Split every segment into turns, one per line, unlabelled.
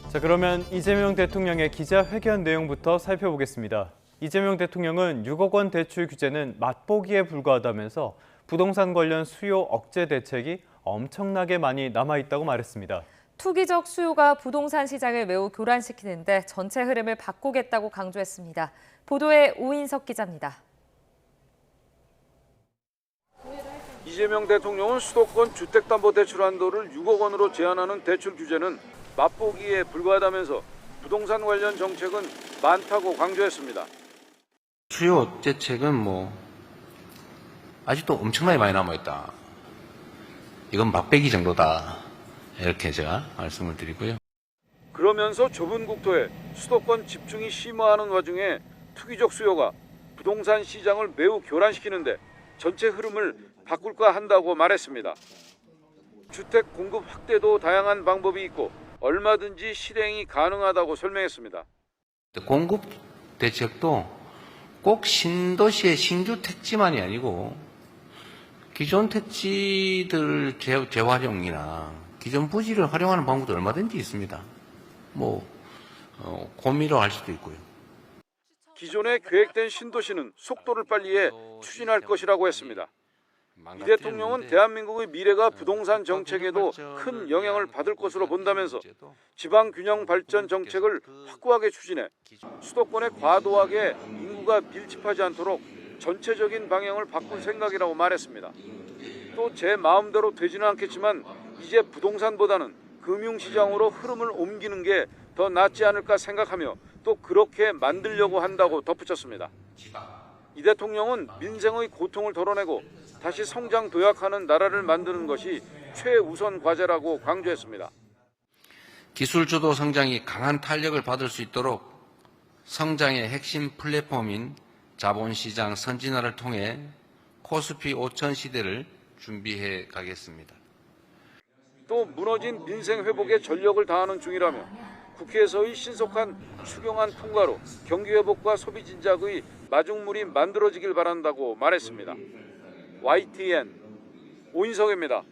자, 그러면 이재명 대통령의 기자회견 내용부터 살펴보겠습니다. 이재명 대통령은 6억 원 대출 규제는 맛보기에 불과하다면서 부동산 관련 수요 억제 대책이 엄청나게 많이 남아있다고 말했습니다.
투기적 수요가 부동산 시장을 매우 교란시키는데 전체 흐름을 바꾸겠다고 강조했습니다. 보도에 오인석 기자입니다.
이재명 대통령은 수도권 주택담보대출 한도를 6억 원으로 제한하는 대출 규제는 맛보기에 불과하다면서 부동산 관련 정책은 많다고 강조했습니다.
수요 억제책은 아직도 엄청나게 많이 남아있다. 이건 맛배기 정도다. 이렇게 제가 말씀을 드리고요.
그러면서 좁은 국토에 수도권 집중이 심화하는 와중에 투기적 수요가 부동산 시장을 매우 교란시키는데 전체 흐름을 바꿀까 한다고 말했습니다. 주택 공급 확대도 다양한 방법이 있고 얼마든지 실행이 가능하다고 설명했습니다.
공급 대책도 꼭 신도시의 신규 택지만이 아니고 기존 택지들 재활용이나 기존 부지를 활용하는 방법도 얼마든지 있습니다. 고미로 할 수도 있고요.
기존에 계획된 신도시는 속도를 빨리해 추진할 것이라고 했습니다. 이 대통령은 대한민국의 미래가 부동산 정책에도 큰 영향을 받을 것으로 본다면서 지방균형 발전 정책을 확고하게 추진해 수도권에 과도하게 인구가 밀집하지 않도록 전체적인 방향을 바꿀 생각이라고 말했습니다. 또 제 마음대로 되지는 않겠지만 이제 부동산보다는 금융시장으로 흐름을 옮기는 게 더 낫지 않을까 생각하며 또 그렇게 만들려고 한다고 덧붙였습니다. 이 대통령은 민생의 고통을 덜어내고 다시 성장 도약하는 나라를 만드는 것이 최우선 과제라고 강조했습니다.
기술주도 성장이 강한 탄력을 받을 수 있도록 성장의 핵심 플랫폼인 자본시장 선진화를 통해 코스피 5천 시대를 준비해 가겠습니다.
또 무너진 민생 회복에 전력을 다하는 중이라며 국회에서의 신속한 추경안 통과로 경기 회복과 소비 진작의 마중물이 만들어지길 바란다고 말했습니다. YTN 오인석입니다.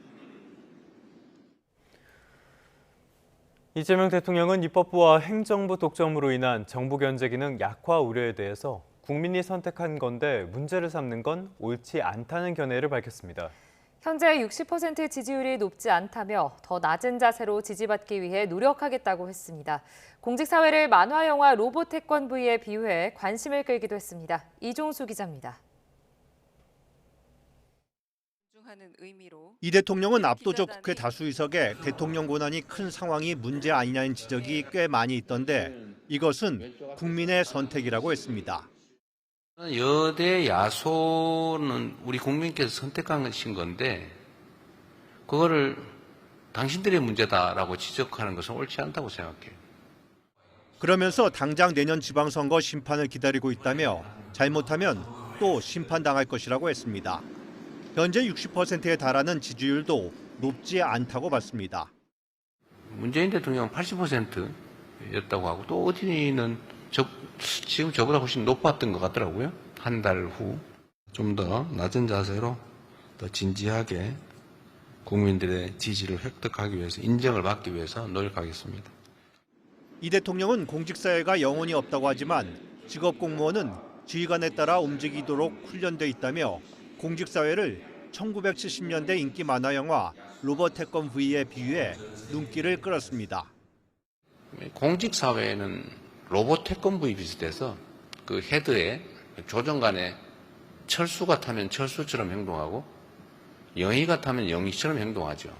이재명 대통령은 입법부와 행정부 독점으로 인한 정부 견제 기능 약화 우려에 대해서 국민이 선택한 건데 문제를 삼는 건 옳지 않다는 견해를 밝혔습니다.
현재 60% 지지율이 높지 않다며 더 낮은 자세로 지지받기 위해 노력하겠다고 했습니다. 공직사회를 만화 영화 로봇 태권브이에 비유해 관심을 끌기도 했습니다. 이종수 기자입니다.
이 대통령은 압도적 국회 다수 의석에 대통령 권한이 큰 상황이 문제 아니냐는 지적이 꽤 많이 있던데 이것은 국민의 선택이라고 했습니다.
여대 야소는 우리 국민께서 선택하신 건데 그거를 당신들의 문제다라고 지적하는 것은 옳지 않다고 생각해요.
그러면서 당장 내년 지방선거 심판을 기다리고 있다며 잘못하면 또 심판당할 것이라고 했습니다. 현재 60%에 달하는 지지율도 높지 않다고 봤습니다.
문재인 대통령은 80%였다고 하고 또 어디는 지금 저보다 훨씬 높았던 것 같더라고요. 한 달 후 좀 더 낮은 자세로 더 진지하게 국민들의 지지를 획득하기 위해서 인정을 받기 위해서 노력하겠습니다.
이 대통령은 공직사회가 영혼이 없다고 하지만 직업공무원은 지휘관에 따라 움직이도록 훈련돼 있다며 공직사회를 1970년대 인기 만화 영화 로봇 태권 V에 비유해 눈길을 끌었습니다.
공직사회는 로봇 태권브이 비슷해서 그 헤드에 조정관에 철수가 타면 철수처럼 행동하고 영희가 타면 영희처럼 행동하죠.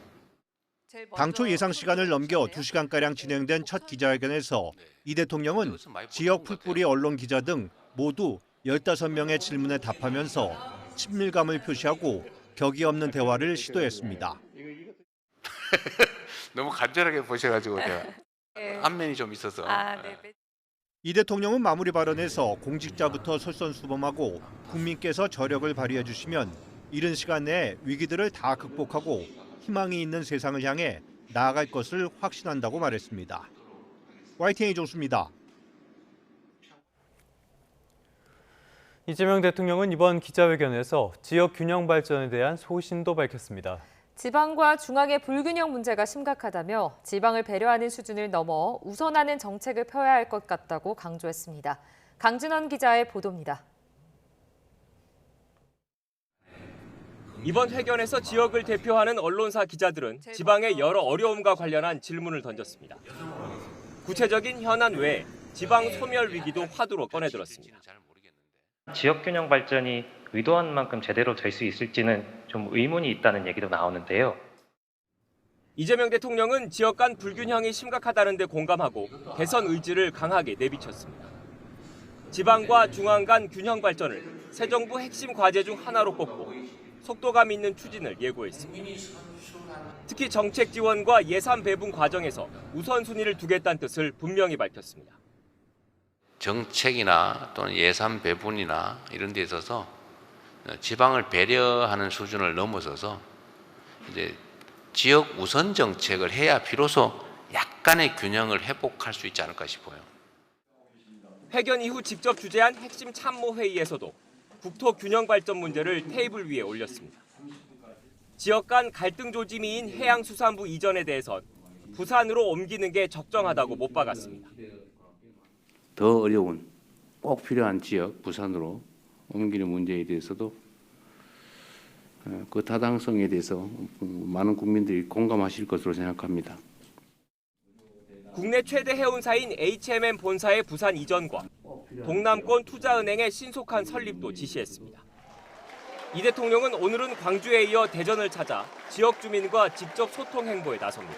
당초 예상 시간을 넘겨 2시간가량 진행된 첫 기자회견에서 이 대통령은 지역 풀뿌리 언론 기자 등 모두 15명의 질문에 답하면서 친밀감을 표시하고 격이 없는 대화를 시도했습니다.
너무 간절하게 보셔가지고 제가 안면이 좀 있어서.
이 대통령은 마무리 발언에서 공직자부터 솔선수범하고 국민께서 저력을 발휘해 주시면 이른 시간 내에 위기들을 다 극복하고 희망이 있는 세상을 향해 나아갈 것을 확신한다고 말했습니다. YTN 이종수입니다.
이재명 대통령은 이번 기자회견에서 지역 균형 발전에 대한 소신도 밝혔습니다.
지방과 중앙의 불균형 문제가 심각하다며 지방을 배려하는 수준을 넘어 우선하는 정책을 펴야 할 것 같다고 강조했습니다. 강진원 기자의 보도입니다.
이번 회견에서 지역을 대표하는 언론사 기자들은 지방의 여러 어려움과 관련한 질문을 던졌습니다. 구체적인 현안 외에 지방 소멸 위기도 화두로 꺼내들었습니다.
지역 균형 발전이 의도한 만큼 제대로 될 수 있을지는 좀 의문이 있다는 얘기도 나오는데요.
이재명 대통령은 지역 간 불균형이 심각하다는 데 공감하고 개선 의지를 강하게 내비쳤습니다. 지방과 중앙 간 균형 발전을 새 정부 핵심 과제 중 하나로 꼽고 속도감 있는 추진을 예고했습니다. 특히 정책 지원과 예산 배분 과정에서 우선순위를 두겠다는 뜻을 분명히 밝혔습니다.
정책이나 또는 예산 배분이나 이런 데 있어서 지방을 배려하는 수준을 넘어서서 이제 지역 우선 정책을 해야 비로소 약간의 균형을 회복할 수 있지 않을까 싶어요.
회견 이후 직접 주재한 핵심 참모 회의에서도 국토 균형 발전 문제를 테이블 위에 올렸습니다. 지역 간 갈등 조짐인 해양수산부 이전에 대해선 부산으로 옮기는 게 적정하다고 못 박았습니다.
더 어려운 꼭 필요한 지역 부산으로 옮기는 문제에 대해서도 그 타당성에 대해서 많은 국민들이 공감하실 것으로 생각합니다.
국내 최대 해운사인 HMM 본사의 부산 이전과 동남권 투자은행의 신속한 설립도 지시했습니다. 이 대통령은 오늘은 광주에 이어 대전을 찾아 지역 주민과 직접 소통 행보에 나섭니다.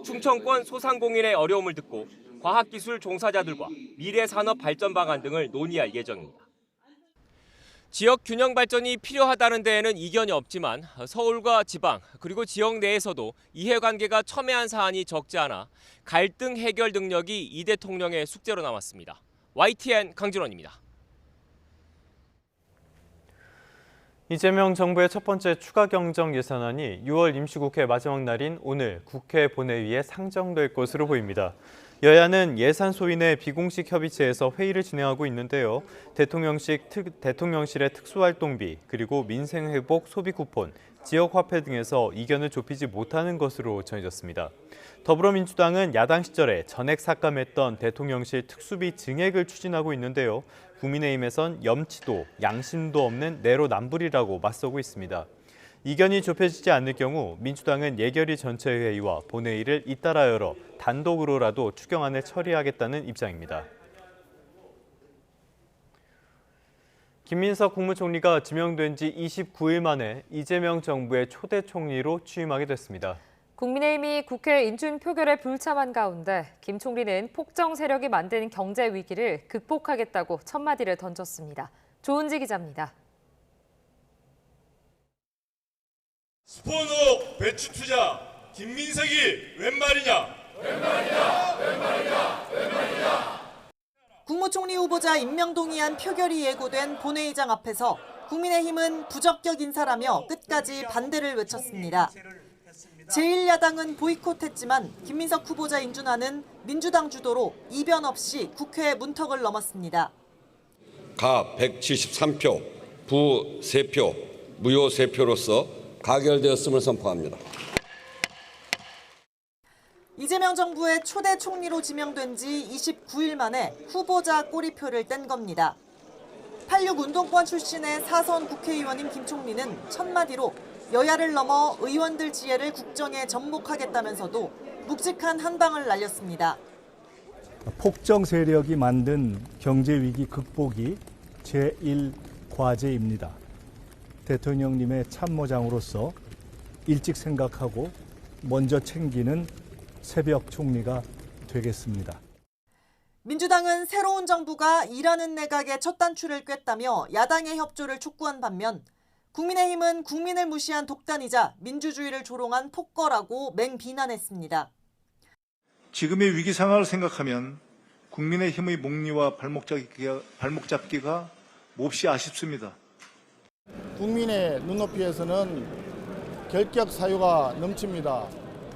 충청권 소상공인의 어려움을 듣고 과학기술 종사자들과 미래 산업 발전 방안 등을 논의할 예정입니다. 지역 균형 발전이 필요하다는 데에는 이견이 없지만 서울과 지방 그리고 지역 내에서도 이해관계가 첨예한 사안이 적지 않아 갈등 해결 능력이 이 대통령의 숙제로 남았습니다. YTN 강진원입니다.
이재명 정부의 첫 번째 추가 경정 예산안이 6월 임시국회 마지막 날인 오늘 국회 본회의에 상정될 것으로 보입니다. 여야는 예산 소인의 비공식 협의체에서 회의를 진행하고 있는데요. 대통령실의 특수활동비, 그리고 민생회복 소비 쿠폰, 지역화폐 등에서 이견을 좁히지 못하는 것으로 전해졌습니다. 더불어민주당은 야당 시절에 전액 삭감했던 대통령실 특수비 증액을 추진하고 있는데요. 국민의힘에선 염치도 양심도 없는 내로남불이라고 맞서고 있습니다. 이견이 좁혀지지 않을 경우 민주당은 예결위 전체회의와 본회의를 잇따라 열어 단독으로라도 추경안을 처리하겠다는 입장입니다. 김민석 국무총리가 지명된 지 29일 만에 이재명 정부의 초대 총리로 취임하게 됐습니다.
국민의힘이 국회 인준 표결에 불참한 가운데 김 총리는 폭정 세력이 만든 경제 위기를 극복하겠다고 첫마디를 던졌습니다. 조은지 기자입니다.
스포너 배치 투자 김민석이 웬 말이냐?
국무총리 후보자 임명 동의안 표결이 예고된 본회의장 앞에서 국민의힘은 부적격 인사라며 끝까지 반대를 외쳤습니다. 제1야당은 보이콧했지만 김민석 후보자 인준안은 민주당 주도로 이변 없이 국회 문턱을 넘었습니다.
가 173표, 부 3표, 무효 3표로서 가결되었음을 선포합니다.
이재명 정부의 초대 총리로 지명된 지 29일 만에 후보자 꼬리표를 뗀 겁니다. 86 운동권 출신의 4선 국회의원인 김 총리는 첫마디로 여야를 넘어 의원들 지혜를 국정에 접목하겠다면서도 묵직한 한방을 날렸습니다.
폭정 세력이 만든 경제 위기 극복이 제1과제입니다. 대통령님의 참모장으로서 일찍 생각하고 먼저 챙기는 새벽 총리가 되겠습니다.
민주당은 새로운 정부가 일하는 내각의 첫 단추를 꿰다며 야당의 협조를 촉구한 반면 국민의힘은 국민을 무시한 독단이자 민주주의를 조롱한 폭거라고 맹비난했습니다.
지금의 위기 상황을 생각하면 국민의힘의 목리와 발목 잡기가 몹시 아쉽습니다.
국민의 눈높이에서는 결격 사유가 넘칩니다.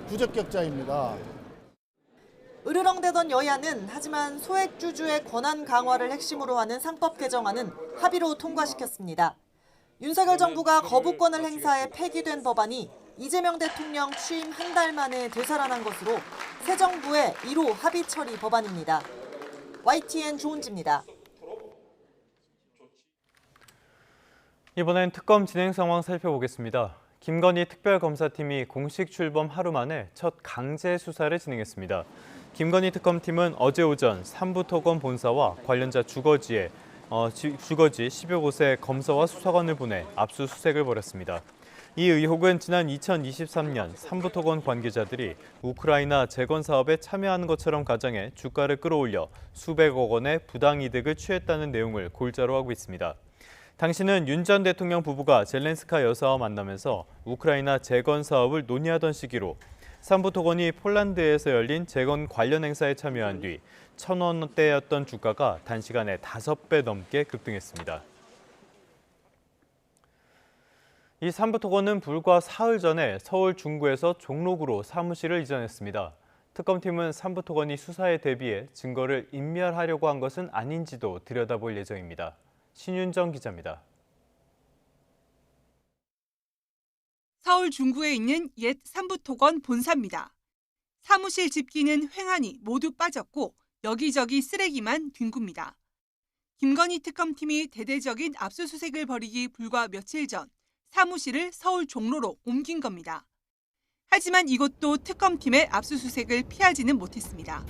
부적격자입니다.
으르렁대던 여야는 하지만 소액주주의 권한 강화를 핵심으로 하는 상법 개정안은 합의로 통과시켰습니다. 윤석열 정부가 거부권을 행사해 폐기된 법안이 이재명 대통령 취임 한 달 만에 되살아난 것으로 새 정부의 1호 합의 처리 법안입니다. YTN 조은지입니다.
이번엔 특검 진행 상황 살펴보겠습니다. 김건희 특별검사팀이 공식 출범 하루 만에 첫 강제 수사를 진행했습니다. 김건희 특검팀은 어제 오전 삼부토건 본사와 관련자 주거지 10여 곳에 검사와 수사관을 보내 압수수색을 벌였습니다. 이 의혹은 지난 2023년 삼부토건 관계자들이 우크라이나 재건 사업에 참여하는 것처럼 가정해 주가를 끌어올려 수백억 원의 부당이득을 취했다는 내용을 골자로 하고 있습니다. 당시는 윤 전 대통령 부부가 젤렌스카 여사와 만나면서 우크라이나 재건 사업을 논의하던 시기로 삼부토건이 폴란드에서 열린 재건 관련 행사에 참여한 뒤 1,000원대였던 주가가 단시간에 5배 넘게 급등했습니다. 이 삼부토건은 불과 사흘 전에 서울 중구에서 종로구로 사무실을 이전했습니다. 특검팀은 삼부토건이 수사에 대비해 증거를 인멸하려고 한 것은 아닌지도 들여다볼 예정입니다. 신윤정 기자입니다.
서울 중구에 있는 옛 삼부토건 본사입니다. 사무실 집기는 횡하니 모두 빠졌고 여기저기 쓰레기만 뒹굽니다. 김건희 특검팀이 대대적인 압수수색을 벌이기 불과 며칠 전 사무실을 서울 종로로 옮긴 겁니다. 하지만 이것도 특검팀의 압수수색을 피하지는 못했습니다.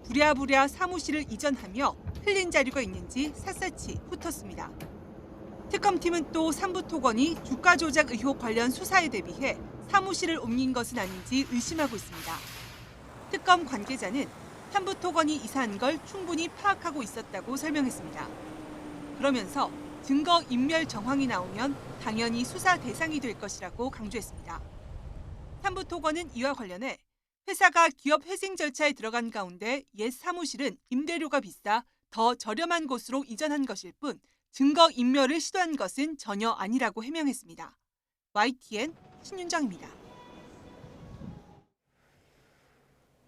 부랴부랴 사무실을 이전하며 흘린 자료가 있는지 샅샅이 훑었습니다. 특검팀은 또 삼부토건이 주가 조작 의혹 관련 수사에 대비해 사무실을 옮긴 것은 아닌지 의심하고 있습니다. 특검 관계자는 삼부토건이 이사한 걸 충분히 파악하고 있었다고 설명했습니다. 그러면서 증거 인멸 정황이 나오면 당연히 수사 대상이 될 것이라고 강조했습니다. 삼부토건은 이와 관련해 회사가 기업 회생 절차에 들어간 가운데 옛 사무실은 임대료가 비싸 더 저렴한 곳으로 이전한 것일 뿐 증거 인멸을 시도한 것은 전혀 아니라고 해명했습니다. YTN 신윤정입니다.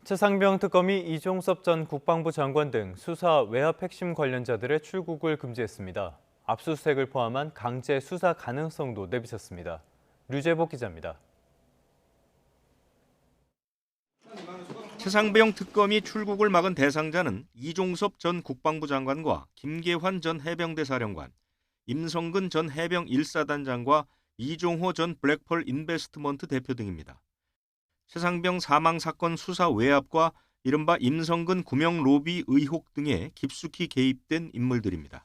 최상병 특검이 이종섭 전 국방부 장관 등 수사 외압 핵심 관련자들의 출국을 금지했습니다. 압수수색을 포함한 강제 수사 가능성도 내비쳤습니다. 류재복 기자입니다.
최상병 특검이 출국을 막은 대상자는 이종섭 전 국방부 장관과 김계환 전 해병대 사령관, 임성근 전 해병 1사단장과 이종호 전 블랙펄 인베스트먼트 대표 등입니다. 최상병 사망 사건 수사 외압과 이른바 임성근 구명 로비 의혹 등에 깊숙이 개입된 인물들입니다.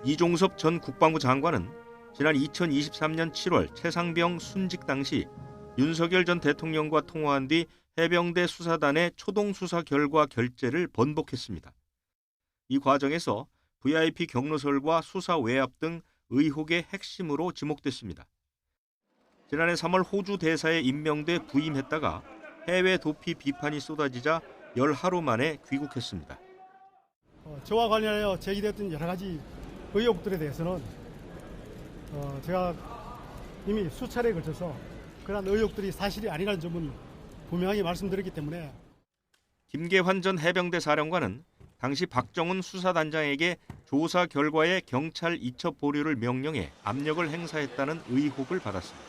이종섭 전 국방부 장관은 지난 2023년 7월 최상병 순직 당시 윤석열 전 대통령과 통화한 뒤 해병대 수사단의 초동 수사 결과 결재를 번복했습니다. 이 과정에서 VIP 경로설과 수사 외압 등 의혹의 핵심으로 지목됐습니다. 지난해 3월 호주 대사에 임명돼 부임했다가 해외 도피 비판이 쏟아지자 열하루 만에 귀국했습니다.
저와 관련하여 제기됐던 여러 가지 의혹들에 대해서는 제가 이미 수차례에 걸쳐서 그러한 의혹들이 사실이 아니라는 점은 분명하게 말씀드렸기 때문에.
김계환 전 해병대 사령관은 당시 박정훈 수사단장에게 조사 결과에 경찰 이첩 보류를 명령해 압력을 행사했다는 의혹을 받았습니다.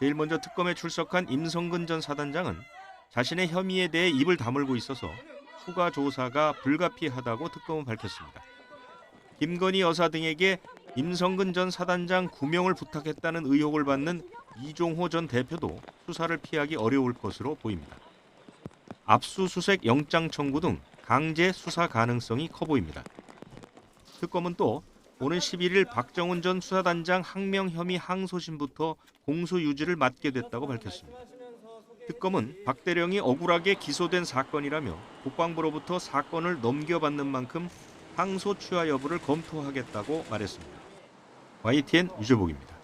제일 먼저 특검에 출석한 임성근 전 사단장은 자신의 혐의에 대해 입을 다물고 있어서 추가 조사가 불가피하다고 특검은 밝혔습니다. 김건희 여사 등에게 임성근 전 사단장 구명을 부탁했다는 의혹을 받는 이종호 전 대표도 수사를 피하기 어려울 것으로 보입니다. 압수수색 영장 청구 등 강제 수사 가능성이 커 보입니다. 특검은 또 오는 11일 박정훈 전 수사단장 항명 혐의 항소심부터 공소 유지를 맡게 됐다고 밝혔습니다. 특검은 박 대령이 억울하게 기소된 사건이라며 국방부로부터 사건을 넘겨받는 만큼 항소 취하 여부를 검토하겠다고 말했습니다. YTN 유재복입니다.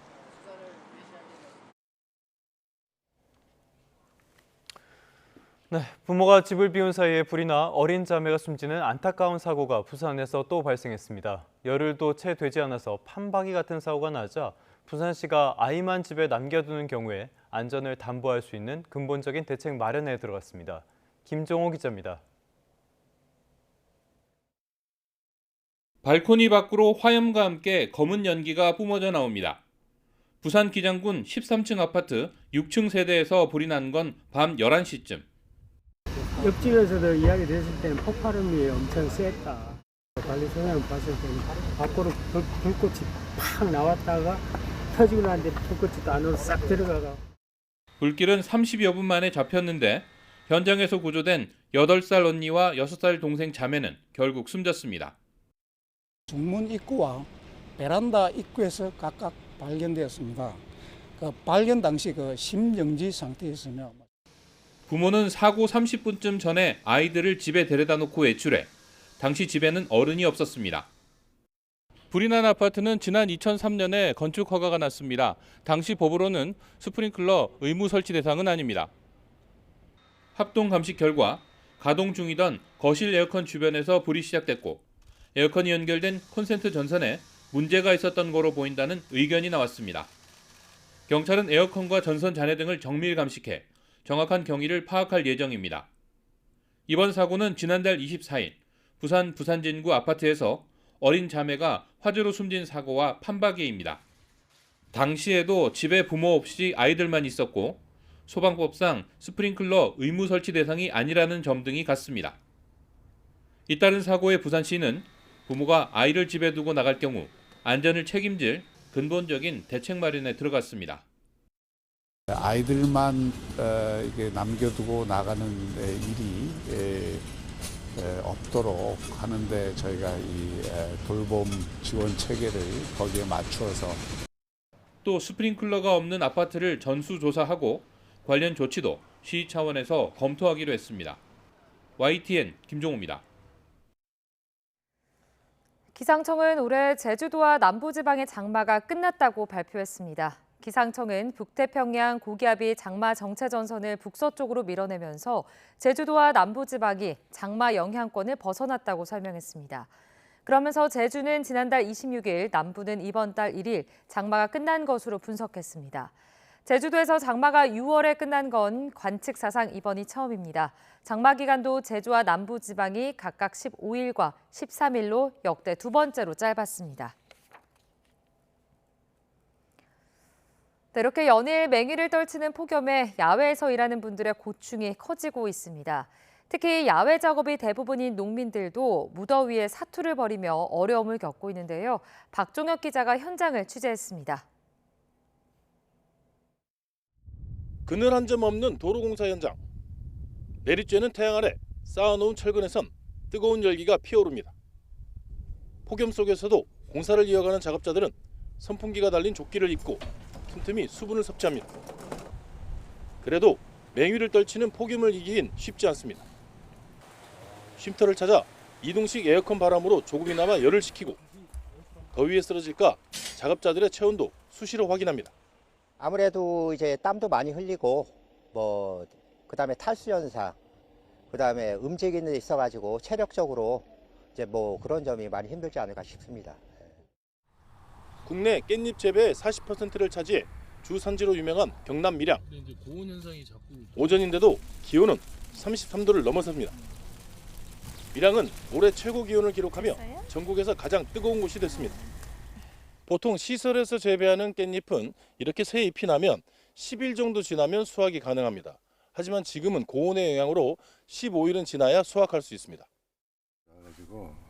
네, 부모가 집을 비운 사이에 불이 나 어린 자매가 숨지는 안타까운 사고가 부산에서 또 발생했습니다. 열흘도 채 되지 않아서 판박이 같은 사고가 나자 부산시가 아이만 집에 남겨두는 경우에 안전을 담보할 수 있는 근본적인 대책 마련에 들어갔습니다. 김종호 기자입니다.
발코니 밖으로 화염과 함께 검은 연기가 뿜어져 나옵니다. 부산 기장군 13층 아파트 6층 세대에서 불이 난 건 밤 11시쯤.
옆집에서도 이야기 됐을 때는 폭발음이 엄청 셌다. 관리소장 봤을 때는 밖으로 불꽃이 팍 나왔다가 터지고 나는데 불꽃이 또 안으로 싹 들어가가.
불길은 30여 분 만에 잡혔는데 현장에서 구조된 8살 언니와 6살 동생 자매는 결국 숨졌습니다.
중문 입구와 베란다 입구에서 각각 발견되었습니다. 그 발견 당시 심정지 상태였으며
부모는 사고 30분쯤 전에 아이들을 집에 데려다 놓고 외출해 당시 집에는 어른이 없었습니다. 불이 난 아파트는 지난 2003년에 건축 허가가 났습니다. 당시 법으로는 스프링클러 의무 설치 대상은 아닙니다. 합동 감식 결과 가동 중이던 거실 에어컨 주변에서 불이 시작됐고 에어컨이 연결된 콘센트 전선에 문제가 있었던 거로 보인다는 의견이 나왔습니다. 경찰은 에어컨과 전선 잔해 등을 정밀 감식해 정확한 경위를 파악할 예정입니다. 이번 사고는 지난달 24일 부산 부산진구 아파트에서 어린 자매가 화재로 숨진 사고와 판박이입니다. 당시에도 집에 부모 없이 아이들만 있었고 소방법상 스프링클러 의무 설치 대상이 아니라는 점 등이 같습니다. 잇따른 사고에 부산시는 부모가 아이를 집에 두고 나갈 경우 안전을 책임질 근본적인 대책 마련에 들어갔습니다.
아이들만 이게 남겨두고 나가는 일이 없도록 하는데 저희가 이 돌봄 지원 체계를 거기에 맞추어서
또 스프링클러가 없는 아파트를 전수조사하고 관련 조치도 시 차원에서 검토하기로 했습니다. YTN 김종호입니다.
기상청은 올해 제주도와 남부지방의 장마가 끝났다고 발표했습니다. 기상청은 북태평양 고기압이 장마 정체 전선을 북서쪽으로 밀어내면서 제주도와 남부지방이 장마 영향권을 벗어났다고 설명했습니다. 그러면서 제주는 지난달 26일, 남부는 이번 달 1일 장마가 끝난 것으로 분석했습니다. 제주도에서 장마가 6월에 끝난 건 관측 사상 이번이 처음입니다. 장마 기간도 제주와 남부지방이 각각 15일과 13일로 역대 두 번째로 짧았습니다. 네, 이렇게 연일 맹위를 떨치는 폭염에 야외에서 일하는 분들의 고충이 커지고 있습니다. 특히 야외 작업이 대부분인 농민들도 무더위에 사투를 벌이며 어려움을 겪고 있는데요. 박종혁 기자가 현장을 취재했습니다.
그늘 한 점 없는 도로공사 현장. 내리쬐는 태양 아래 쌓아놓은 철근에선 뜨거운 열기가 피어오릅니다. 폭염 속에서도 공사를 이어가는 작업자들은 선풍기가 달린 조끼를 입고 틈틈이 수분을 섭취합니다. 그래도 맹위를 떨치는 폭염을 이기긴 쉽지 않습니다. 쉼터를 찾아 이동식 에어컨 바람으로 조금이나마 열을 식히고 더위에 쓰러질까 작업자들의 체온도 수시로 확인합니다.
아무래도 이제 땀도 많이 흘리고 그다음에 탈수 현상, 그다음에 움직이는 데 있어가지고 체력적으로 이제 그런 점이 많이 힘들지 않을까 싶습니다.
국내 깻잎 재배의 40%를 차지해 주 산지로 유명한 경남 밀양. 오전인데도 기온은 33도를 넘어섭니다. 밀양은 올해 최고 기온을 기록하며 전국에서 가장 뜨거운 곳이 됐습니다. 보통 시설에서 재배하는 깻잎은 이렇게 새 잎이 나면 10일 정도 지나면 수확이 가능합니다. 하지만 지금은 고온의 영향으로 15일은 지나야 수확할 수 있습니다.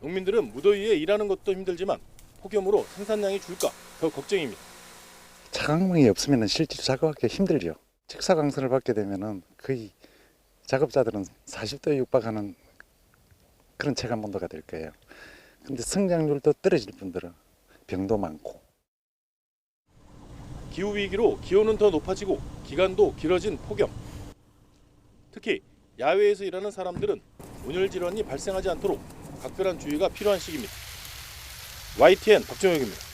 농민들은 무더위에 일하는 것도 힘들지만 폭염으로 생산량이 줄까 더 걱정입니다.
차광망이 없으면 실제로 작업하기 힘들죠. 직사 강선을 받게 되면 거의 작업자들은 40도에 육박하는 그런 체감 온도가 될 거예요. 근데 성장률도 떨어질 분들은 병도 많고.
기후위기로 기온은 더 높아지고 기간도 길어진 폭염. 특히 야외에서 일하는 사람들은 온열 질환이 발생하지 않도록 각별한 주의가 필요한 시기입니다. YTN 박종혁입니다.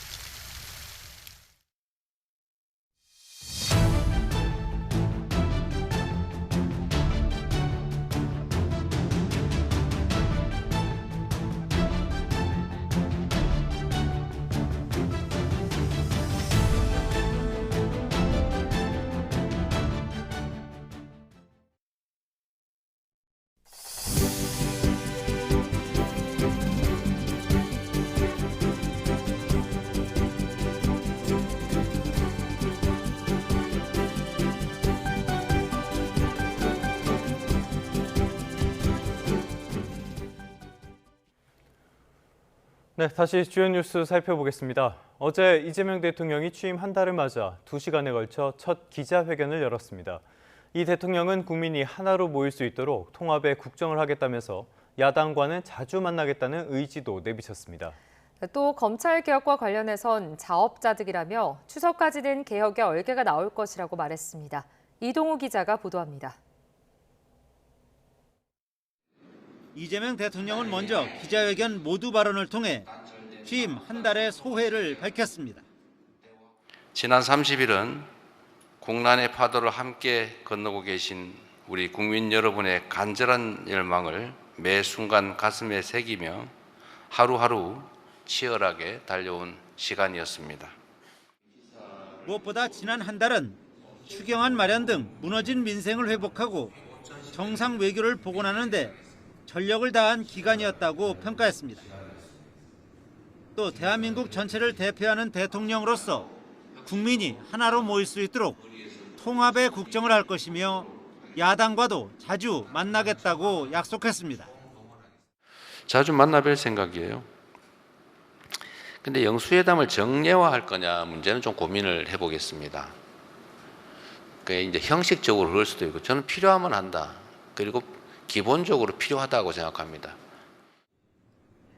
네, 다시 주요 뉴스 살펴보겠습니다. 어제 이재명 대통령이 취임 한 달을 맞아 2시간에 걸쳐 첫 기자회견을 열었습니다. 이 대통령은 국민이 하나로 모일 수 있도록 통합에 국정을 하겠다면서 야당과는 자주 만나겠다는 의지도 내비쳤습니다.
또 검찰개혁과 관련해선 자업자득이라며 추석까지는 개혁의 얼개가 나올 것이라고 말했습니다. 이동우 기자가 보도합니다.
이재명 대통령은 먼저 기자회견 모두 발언을 통해 취임 한 달의 소회를 밝혔습니다.
지난 30일은 국난의 파도를 함께 건너고 계신 우리 국민 여러분의 간절한 열망을 매 순간 가슴에 새기며 하루하루 치열하게 달려온 시간이었습니다.
무엇보다 지난 한 달은 추경안 마련 등 무너진 민생을 회복하고 정상 외교를 복원하는 데 전력을 다한 기간이었다고 평가했습니다. 또 대한민국 전체를 대표하는 대통령으로서 국민이 하나로 모일 수 있도록 통합의 국정을 할 것이며 야당과도 자주 만나겠다고 약속했습니다.
자주 만나뵐 생각이에요. 근데 영수회담을 정례화할 거냐 문제는 좀 고민을 해보겠습니다. 그게 이제 형식적으로 그럴 수도 있고 저는 필요하면 한다. 그리고 기본적으로 필요하다고 생각합니다.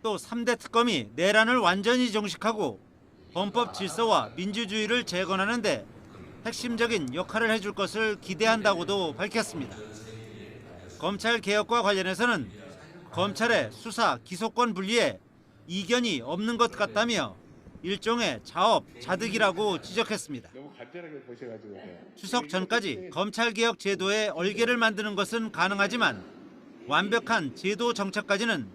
또 3대 특검이 내란을 완전히 종식하고 헌법 질서와 민주주의를 재건하는 데 핵심적인 역할을 해줄 것을 기대한다고도 밝혔습니다. 검찰 개혁과 관련해서는 검찰의 수사, 기소권 분리에 이견이 없는 것 같다며 일종의 자업자득이라고 지적했습니다. 추석 전까지 검찰개혁 제도의 얼개를 만드는 것은 가능하지만 완벽한 제도 정착까지는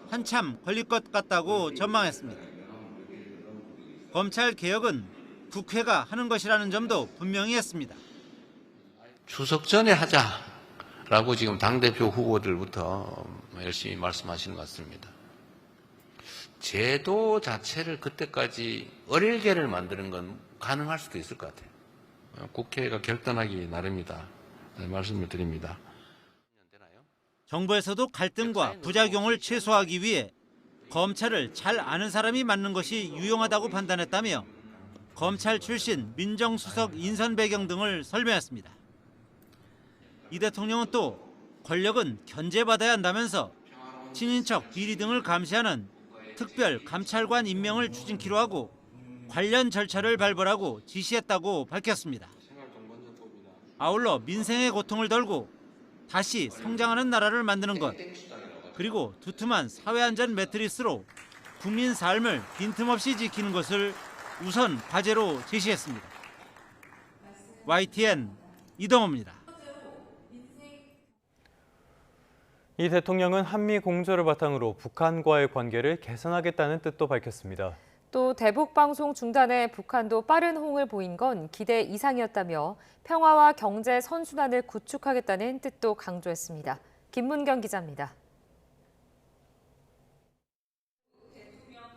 한참 걸릴 것 같다고 전망했습니다. 검찰개혁은 국회가 하는 것이라는 점도 분명히 했습니다.
추석 전에 하자라고 지금 당대표 후보들부터 열심히 말씀하시는 것 같습니다. 제도 자체를 그때까지 어릴게를 만드는 건 가능할 수도 있을 것 같아요. 국회가 결단하기 나름이다. 말씀을 드립니다.
정부에서도 갈등과 부작용을 최소화하기 위해 검찰을 잘 아는 사람이 맡는 것이 유용하다고 판단했다며 검찰 출신 민정수석 인선 배경 등을 설명했습니다. 이 대통령은 또 권력은 견제받아야 한다면서 친인척 비리 등을 감시하는 특별 감찰관 임명을 추진키로 하고 관련 절차를 발벌하고 지시했다고 밝혔습니다. 아울러 민생의 고통을 덜고 다시 성장하는 나라를 만드는 것, 그리고 두툼한 사회안전 매트리스로 국민 삶을 빈틈없이 지키는 것을 우선 과제로 제시했습니다. YTN 이동호입니다.
이 대통령은 한미 공조를 바탕으로 북한과의 관계를 개선하겠다는 뜻도 밝혔습니다.
또 대북 방송 중단에 북한도 빠른 호응을 보인 건 기대 이상이었다며 평화와 경제 선순환을 구축하겠다는 뜻도 강조했습니다. 김문경 기자입니다.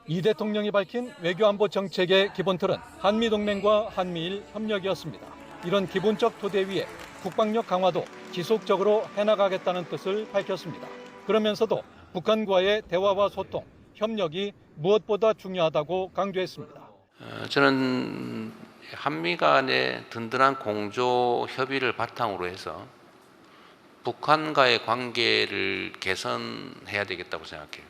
이 대통령이 밝힌 외교안보 정책의 기본 틀은 한미동맹과 한미일 협력이었습니다. 이런 기본적 토대 위에 국방력 강화도 지속적으로 해나가겠다는 뜻을 밝혔습니다. 그러면서도 북한과의 대화와 소통, 협력이 무엇보다 중요하다고 강조했습니다.
저는 한미 간의 든든한 공조 협의를 바탕으로 해서 북한과의 관계를 개선해야 되겠다고 생각해요.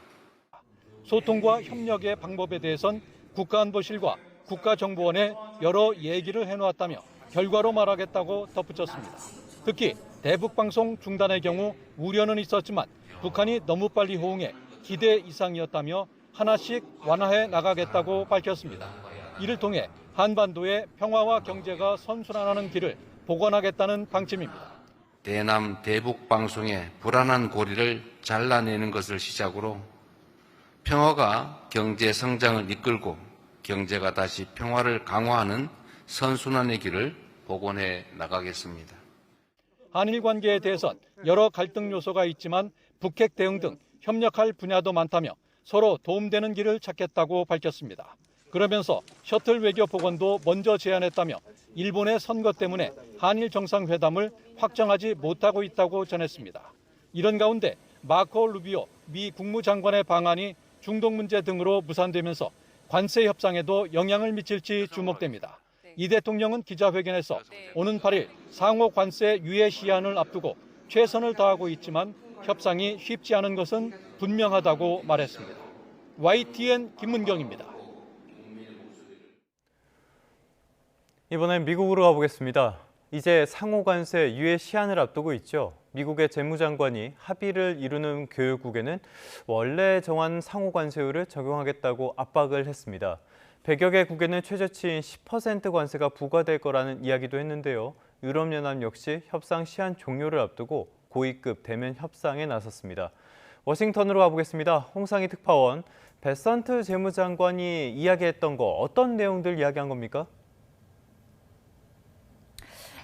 소통과 협력의 방법에 대해선 국가안보실과 국가정보원에 여러 얘기를 해놓았다며 결과로 말하겠다고 덧붙였습니다. 특히 대북방송 중단의 경우 우려는 있었지만 북한이 너무 빨리 호응해 기대 이상이었다며 하나씩 완화해 나가겠다고 밝혔습니다. 이를 통해 한반도의 평화와 경제가 선순환하는 길을 복원하겠다는 방침입니다.
대남 대북 방송의 불안한 고리를 잘라내는 것을 시작으로 평화가 경제 성장을 이끌고 경제가 다시 평화를 강화하는 선순환의 길을 복원해 나가겠습니다.
한일 관계에 대해선 여러 갈등 요소가 있지만 북핵 대응 등 협력할 분야도 많다며 서로 도움되는 길을 찾겠다고 밝혔습니다. 그러면서 셔틀 외교 복원도 먼저 제안했다며 일본의 선거 때문에 한일 정상회담을 확정하지 못하고 있다고 전했습니다. 이런 가운데 마코 루비오 미 국무장관의 방안이 중동 문제 등으로 무산되면서 관세 협상에도 영향을 미칠지 주목됩니다. 이 대통령은 기자회견에서 오는 8일 상호 관세 유예 시한을 앞두고 최선을 다하고 있지만 협상이 쉽지 않은 것은 분명하다고 말했습니다. YTN 김문경입니다.
이번엔 미국으로 가보겠습니다. 이제 상호 관세 유예 시한을 앞두고 있죠. 미국의 재무장관이 합의를 이루는 교역국에는 원래 정한 상호 관세율을 적용하겠다고 압박을 했습니다. 100여 개국에는 최저치인 10% 관세가 부과될 거라는 이야기도 했는데요. 유럽연합 역시 협상 시한 종료를 앞두고 고위급 대면 협상에 나섰습니다. 워싱턴으로 가보겠습니다. 홍상희 특파원, 베선트 재무장관이 이야기했던 거 어떤 내용들 이야기한 겁니까?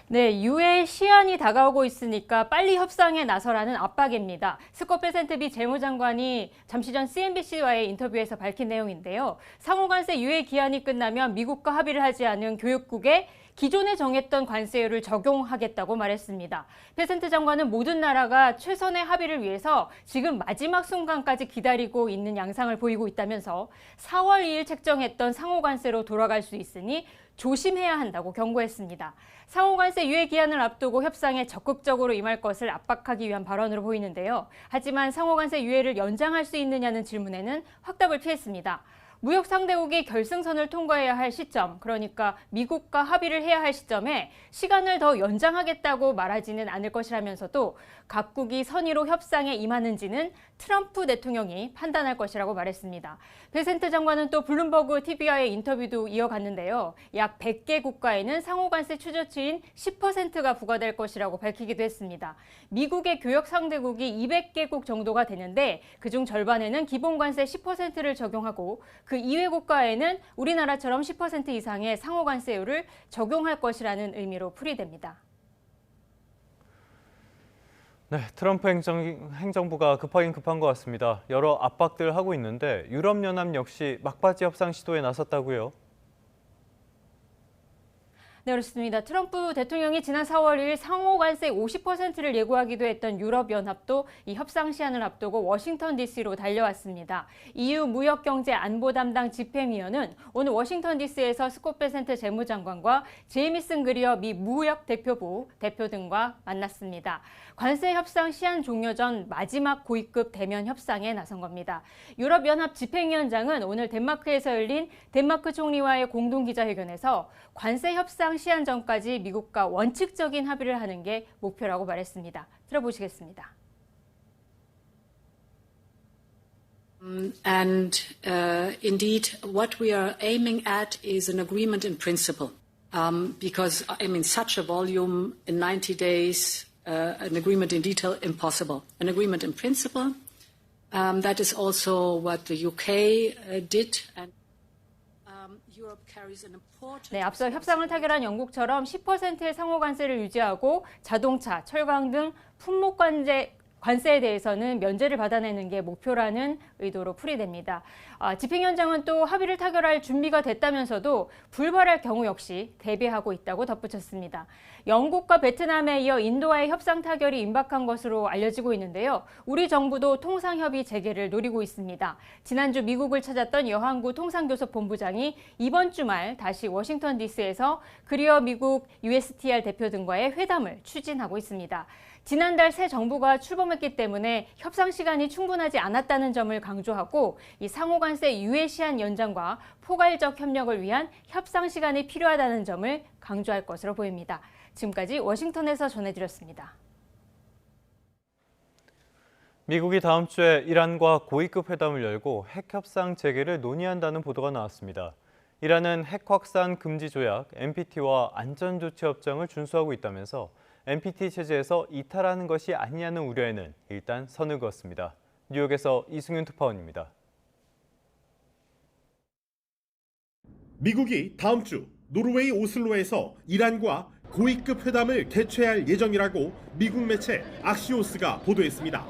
네, 유예 시한이 다가오고 있으니까 빨리 협상에 나서라는 압박입니다. 스콧 베센트 재무장관이 잠시 전 CNBC와의 인터뷰에서 밝힌 내용인데요. 상호관세 유예 기한이 끝나면 미국과 합의를 하지 않은 교역국에 기존에 정했던 관세율을 적용하겠다고 말했습니다. 베센트 장관은 모든 나라가 최선의 합의를 위해서 지금 마지막 순간까지 기다리고 있는 양상을 보이고 있다면서 4월 2일 책정했던 상호관세로 돌아갈 수 있으니 조심해야 한다고 경고했습니다. 상호관세 유예 기한을 앞두고 협상에 적극적으로 임할 것을 압박하기 위한 발언으로 보이는데요. 하지만 상호관세 유예를 연장할 수 있느냐는 질문에는 확답을 피했습니다. 무역 상대국이 결승선을 통과해야 할 시점, 그러니까 미국과 합의를 해야 할 시점에 시간을 더 연장하겠다고 말하지는 않을 것이라면서도 각국이 선의로 협상에 임하는지는 트럼프 대통령이 판단할 것이라고 말했습니다. 베센트 장관은 또 블룸버그 TV와의 인터뷰도 이어갔는데요. 약 100개 국가에는 상호관세 최저치인 10%가 부과될 것이라고 밝히기도 했습니다. 미국의 교역 상대국이 200개국 정도가 되는데 그중 절반에는 기본관세 10%를 적용하고 그 이외 국가에는 우리나라처럼 10% 이상의 상호관세율을 적용할 것이라는 의미로 풀이됩니다.
네, 트럼프 행정부가 급하긴 급한 것 같습니다. 여러 압박들 하고 있는데 유럽연합 역시 막바지 협상 시도에 나섰다고요?
네, 그렇습니다. 트럼프 대통령이 지난 4월 1일 상호관세 50%를 예고하기도 했던 유럽연합도 이 협상 시한을 앞두고 워싱턴 DC로 달려왔습니다. EU 무역경제안보 담당 집행위원은 오늘 워싱턴 DC에서 스콧 베센트 재무장관과 제이미슨 그리어 미 무역대표부 대표 등과 만났습니다. 관세 협상 시한 종료 전 마지막 고위급 대면 협상에 나선 겁니다. 유럽연합 집행위원장은 오늘 덴마크에서 열린 덴마크 총리와의 공동기자회견에서 관세 협상 시한 전까지 미국과 원칙적인 합의를 하는 게 목표라고 말했습니다. 들어보시겠습니다.
Indeed, what we are aiming at is an agreement in principle. Because, such a volume in 90 days, an agreement in detail, impossible. An agreement in principle, that is also what the UK did. And
네, 앞서 협상을 타결한 영국처럼 10%의 상호관세를 유지하고 자동차, 철강 등 품목 관세에 대해서는 면제를 받아내는 게 목표라는 의도로 풀이됩니다. 집행위원장은 또 합의를 타결할 준비가 됐다면서도 불발할 경우 역시 대비하고 있다고 덧붙였습니다. 영국과 베트남에 이어 인도와의 협상 타결이 임박한 것으로 알려지고 있는데요. 우리 정부도 통상협의 재개를 노리고 있습니다. 지난주 미국을 찾았던 여한구 통상교섭본부장이 이번 주말 다시 워싱턴 DC에서 그리어 미국 USTR 대표 등과의 회담을 추진하고 있습니다. 지난달 새 정부가 출범했기 때문에 협상 시간이 충분하지 않았다는 점을 강조하고 이 상호관세 유예 시한 연장과 포괄적 협력을 위한 협상 시간이 필요하다는 점을 강조할 것으로 보입니다. 지금까지 워싱턴에서 전해드렸습니다.
미국이 다음 주에 이란과 고위급 회담을 열고 핵 협상 재개를 논의한다는 보도가 나왔습니다. 이란은 핵 확산 금지 조약 NPT와 안전조치협정을 준수하고 있다면서 NPT 체제에서 이탈하는 것이 아니냐는 우려에는 일단 선을 그었습니다. 뉴욕에서 이승윤 특파원입니다.
미국이 다음 주 노르웨이 오슬로에서 이란과 고위급 회담을 개최할 예정이라고 미국 매체 악시오스가 보도했습니다.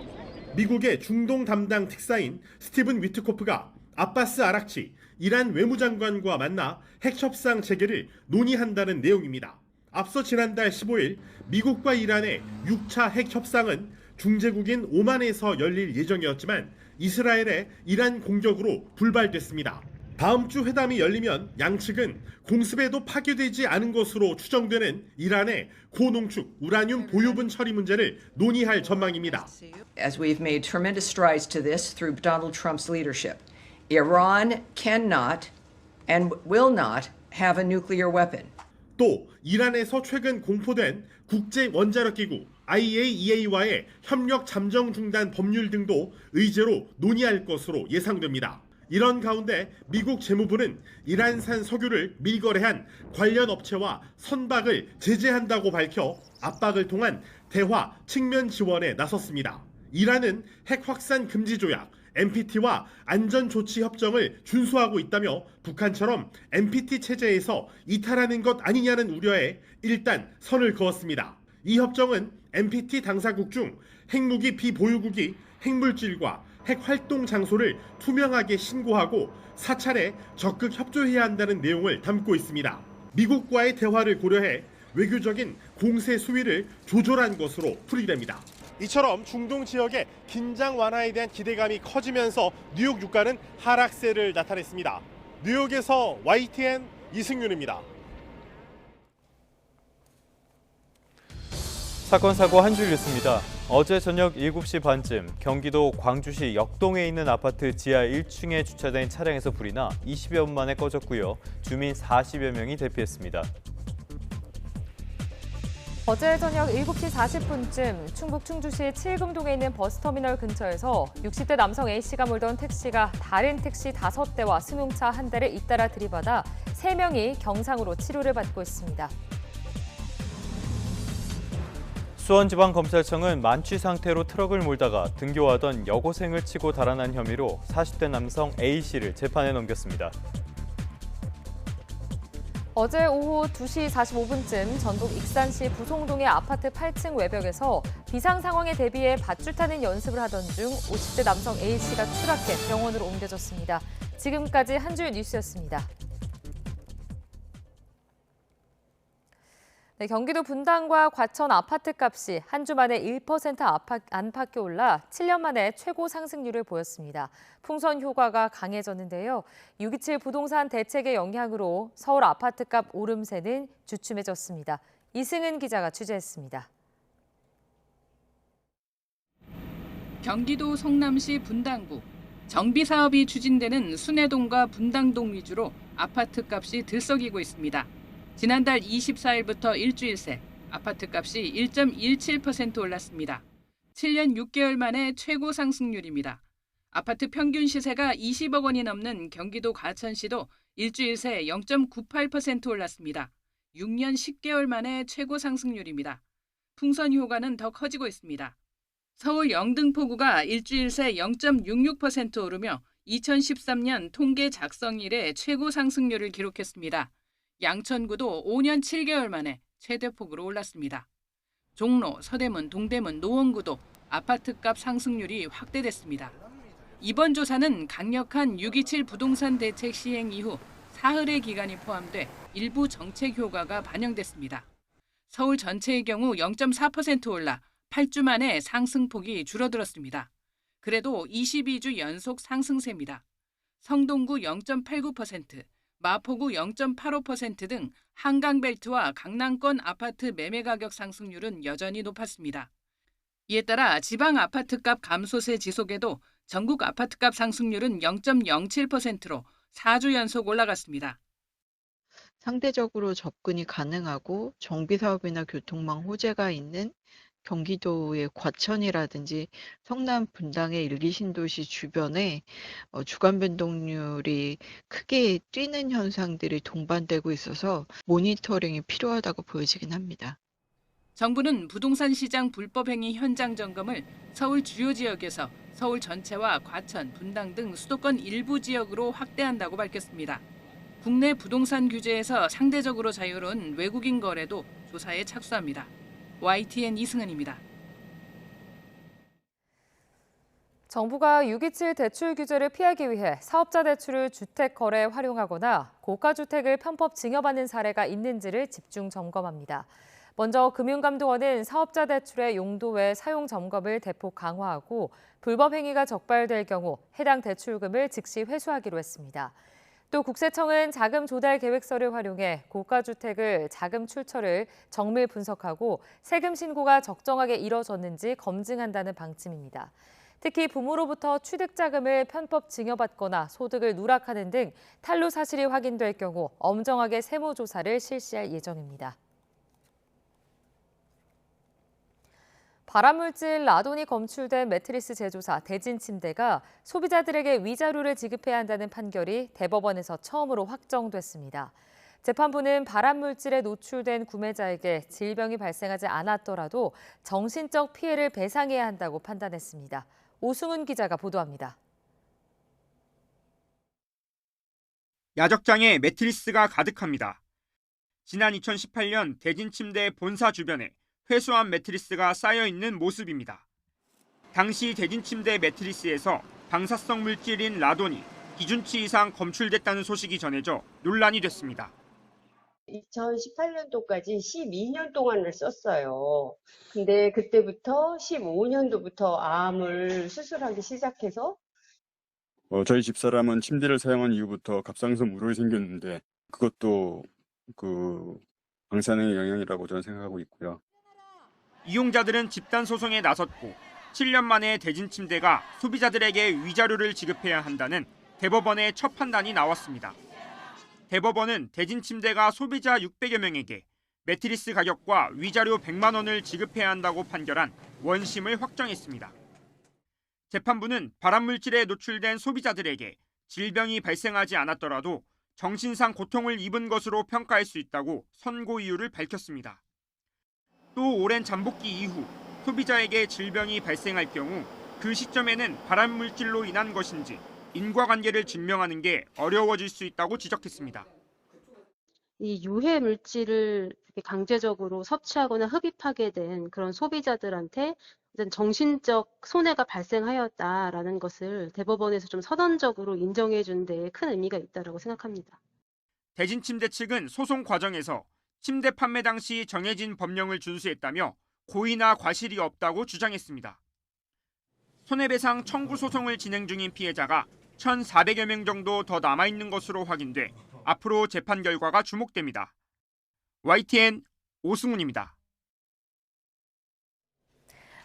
미국의 중동 담당 특사인 스티븐 위트코프가 아바스 아락치 이란 외무장관과 만나 핵 협상 재개를 논의한다는 내용입니다. 앞서 지난달 15일 미국과 이란의 6차 핵 협상은 중재국인 오만에서 열릴 예정이었지만 이스라엘의 이란 공격으로 불발됐습니다. 다음 주 회담이 열리면 양측은 공습에도 파괴되지 않은 것으로 추정되는 이란의 고농축 우라늄 보유분 처리 문제를 논의할 전망입니다.
As we've made tremendous strides to this through Donald Trump's leadership, Iran cannot and will not have a nuclear weapon.
또 이란에서 최근 공포된 국제 원자력 기구 IAEA와의 협력 잠정 중단 법률 등도 의제로 논의할 것으로 예상됩니다. 이런 가운데 미국 재무부는 이란산 석유를 밀거래한 관련 업체와 선박을 제재한다고 밝혀 압박을 통한 대화 측면 지원에 나섰습니다. 이란은 핵 확산 금지 조약 NPT와 안전조치 협정을 준수하고 있다며 북한처럼 NPT 체제에서 이탈하는 것 아니냐는 우려에 일단 선을 그었습니다. 이 협정은 NPT 당사국 중 핵무기 비보유국이 핵물질과 핵 활동 장소를 투명하게 신고하고 사찰에 적극 협조해야 한다는 내용을 담고 있습니다. 미국과의 대화를 고려해 외교적인 공세 수위를 조절한 것으로 풀이됩니다. 이처럼 중동 지역의 긴장 완화에 대한 기대감이 커지면서 뉴욕 유가는 하락세를 나타냈습니다. 뉴욕에서 YTN 이승윤입니다.
사건 사고 한 줄 뉴스입니다. 어제 저녁 7시 반쯤 경기도 광주시 역동에 있는 아파트 지하 1층에 주차된 차량에서 불이 나 20여 분 만에 꺼졌고요. 주민 40여 명이 대피했습니다.
어제 저녁 7시 40분쯤 충북 충주시 칠금동에 있는 버스터미널 근처에서 60대 남성 A씨가 몰던 택시가 다른 택시 5대와 승용차 1대를 잇따라 들이받아 3명이 경상으로 치료를 받고 있습니다.
수원지방검찰청은 만취 상태로 트럭을 몰다가 등교하던 여고생을 치고 달아난 혐의로 40대 남성 A씨를 재판에 넘겼습니다.
어제 오후 2시 45분쯤 전북 익산시 부송동의 아파트 8층 외벽에서 비상 상황에 대비해 밧줄 타는 연습을 하던 중 50대 남성 A씨가 추락해 병원으로 옮겨졌습니다. 지금까지 한 줄 뉴스였습니다. 네, 경기도 분당과 과천 아파트값이 한 주 만에 1% 안팎에 올라 7년 만에 최고 상승률을 보였습니다. 풍선 효과가 강해졌는데요. 6.27 부동산 대책의 영향으로 서울 아파트값 오름세는 주춤해졌습니다. 이승은 기자가 취재했습니다.
경기도 성남시 분당구. 정비 사업이 추진되는 순회동과 분당동 위주로 아파트값이 들썩이고 있습니다. 지난달 24일부터 일주일 새 아파트값이 1.17% 올랐습니다. 7년 6개월 만에 최고 상승률입니다. 아파트 평균 시세가 20억 원이 넘는 경기도 과천시도 일주일 새 0.98% 올랐습니다. 6년 10개월 만에 최고 상승률입니다. 풍선 효과는 더 커지고 있습니다. 서울 영등포구가 일주일 새 0.66% 오르며 2013년 통계 작성 이래 최고 상승률을 기록했습니다. 양천구도 5년 7개월 만에 최대폭으로 올랐습니다. 종로, 서대문, 동대문, 노원구도 아파트값 상승률이 확대됐습니다. 이번 조사는 강력한 6.27 부동산 대책 시행 이후 사흘의 기간이 포함돼 일부 정책 효과가 반영됐습니다. 서울 전체의 경우 0.4% 올라 8주 만에 상승폭이 줄어들었습니다. 그래도 22주 연속 상승세입니다. 성동구 0.89%, 마포구 0.85% 등 한강벨트와 강남권 아파트 매매 가격 상승률은 여전히 높았습니다. 이에 따라 지방 아파트값 감소세 지속에도 전국 아파트값 상승률은 0.07%로 4주 연속 올라갔습니다.
상대적으로 접근이 가능하고 정비사업이나 교통망 호재가 있는 경기도의 과천이라든지 성남 분당의 1, 2신도시 주변에 주간 변동률이 크게 뛰는 현상들이 동반되고 있어서 모니터링이 필요하다고 보여지긴 합니다.
정부는 부동산 시장 불법 행위 현장 점검을 서울 주요 지역에서 서울 전체와 과천, 분당 등 수도권 일부 지역으로 확대한다고 밝혔습니다. 국내 부동산 규제에서 상대적으로 자유로운 외국인 거래도 조사에 착수합니다. YTN 이승은입니다.
정부가 6.27 대출 규제를 피하기 위해 사업자 대출을 주택 거래에 활용하거나 고가주택을 편법 증여받는 사례가 있는지를 집중 점검합니다. 먼저 금융감독원은 사업자 대출의 용도 외 사용 점검을 대폭 강화하고 불법 행위가 적발될 경우 해당 대출금을 즉시 회수하기로 했습니다. 또 국세청은 자금 조달 계획서를 활용해 고가주택을 자금 출처를 정밀 분석하고 세금 신고가 적정하게 이뤄졌는지 검증한다는 방침입니다. 특히 부모로부터 취득자금을 편법 증여받거나 소득을 누락하는 등 탈루 사실이 확인될 경우 엄정하게 세무조사를 실시할 예정입니다. 발암물질 라돈이 검출된 매트리스 제조사 대진침대가 소비자들에게 위자료를 지급해야 한다는 판결이 대법원에서 처음으로 확정됐습니다. 재판부는 발암물질에 노출된 구매자에게 질병이 발생하지 않았더라도 정신적 피해를 배상해야 한다고 판단했습니다. 오승훈 기자가 보도합니다.
야적장에 매트리스가 가득합니다. 지난 2018년 대진침대 본사 주변에 회수한 매트리스가 쌓여있는 모습입니다. 당시 대진침대 매트리스에서 방사성 물질인 라돈이 기준치 이상 검출됐다는 소식이 전해져 논란이 됐습니다.
2018년도까지 12년 동안을 썼어요. 근데 그때부터 15년도부터 암을 수술하기 시작해서
저희 집사람은 침대를 사용한 이후부터 갑상선 물이 생겼는데 그것도 방사능의 영향이라고 저는 생각하고 있고요.
이용자들은 집단 소송에 나섰고 7년 만에 대진침대가 소비자들에게 위자료를 지급해야 한다는 대법원의 첫 판단이 나왔습니다. 대법원은 대진침대가 소비자 600여 명에게 매트리스 가격과 위자료 100만 원을 지급해야 한다고 판결한 원심을 확정했습니다. 재판부는 발암물질에 노출된 소비자들에게 질병이 발생하지 않았더라도 정신상 고통을 입은 것으로 평가할 수 있다고 선고 이유를 밝혔습니다. 또 오랜 잠복기 이후 소비자에게 질병이 발생할 경우 그 시점에는 발암물질로 인한 것인지 인과관계를 증명하는 게 어려워질 수 있다고 지적했습니다.
이 유해 물질을 강제적으로 섭취하거나 흡입하게 된 그런 소비자들한테 정신적 손해가 발생하였다라는 것을 대법원에서 좀 선언적으로 인정해 준 데 큰 의미가 있다고 생각합니다.
대진침대 측은 소송 과정에서 침대 판매 당시 정해진 법령을 준수했다며 고의나 과실이 없다고 주장했습니다. 손해배상 청구 소송을 진행 중인 피해자가 1,400여 명 정도 더 남아있는 것으로 확인돼 앞으로 재판 결과가 주목됩니다. YTN 오승훈입니다.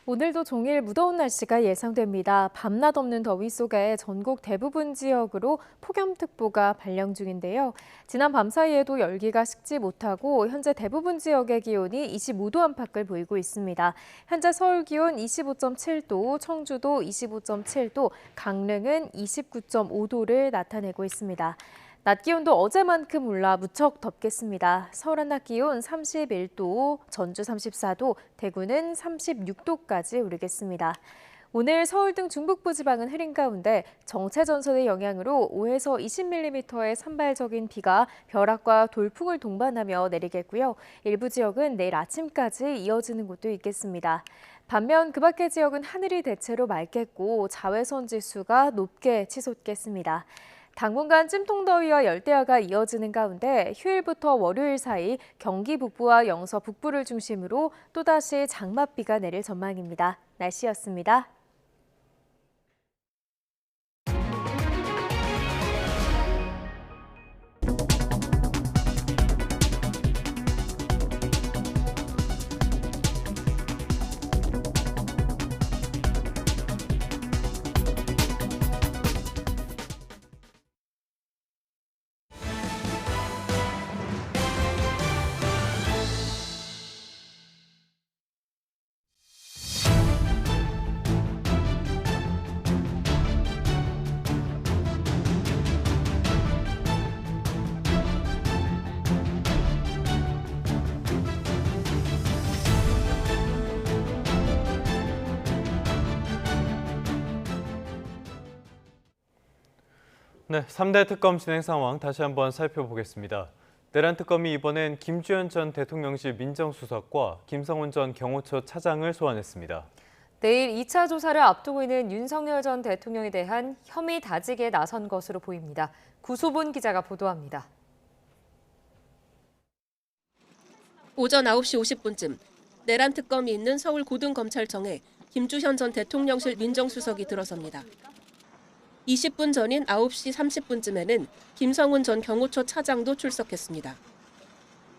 오늘도 종일 무더운 날씨가 예상됩니다. 밤낮 없는 더위 속에 전국 대부분 지역으로 폭염특보가 발령 중인데요. 지난 밤 사이에도 열기가 식지 못하고 현재 대부분 지역의 기온이 25도 안팎을 보이고 있습니다. 현재 서울 기온 25.7도, 청주도 25.7도, 강릉은 29.5도를 나타내고 있습니다. 낮 기온도 어제만큼 올라 무척 덥겠습니다. 서울 한낮 기온 31도, 전주 34도, 대구는 36도까지 오르겠습니다. 오늘 서울 등 중북부 지방은 흐린 가운데 정체전선의 영향으로 5에서 20mm의 산발적인 비가 벼락과 돌풍을 동반하며 내리겠고요. 일부 지역은 내일 아침까지 이어지는 곳도 있겠습니다. 반면 그 밖의 지역은 하늘이 대체로 맑겠고 자외선 지수가 높게 치솟겠습니다. 당분간 찜통더위와 열대야가 이어지는 가운데 휴일부터 월요일 사이 경기 북부와 영서 북부를 중심으로 또다시 장맛비가 내릴 전망입니다. 날씨였습니다.
네, 3대 특검 진행 상황 다시 한번 살펴보겠습니다. 내란 특검이 이번엔 김주현 전 대통령실 민정수석과 김성훈 전 경호처 차장을 소환했습니다.
내일 2차 조사를 앞두고 있는 윤석열 전 대통령에 대한 혐의 다직에 나선 것으로 보입니다. 구소본 기자가 보도합니다.
오전 9시 50분쯤 내란 특검이 있는 서울고등검찰청에 김주현 전 대통령실 민정수석이 들어섭니다. 20분 전인 9시 30분쯤에는 김성훈 전 경호처 차장도 출석했습니다.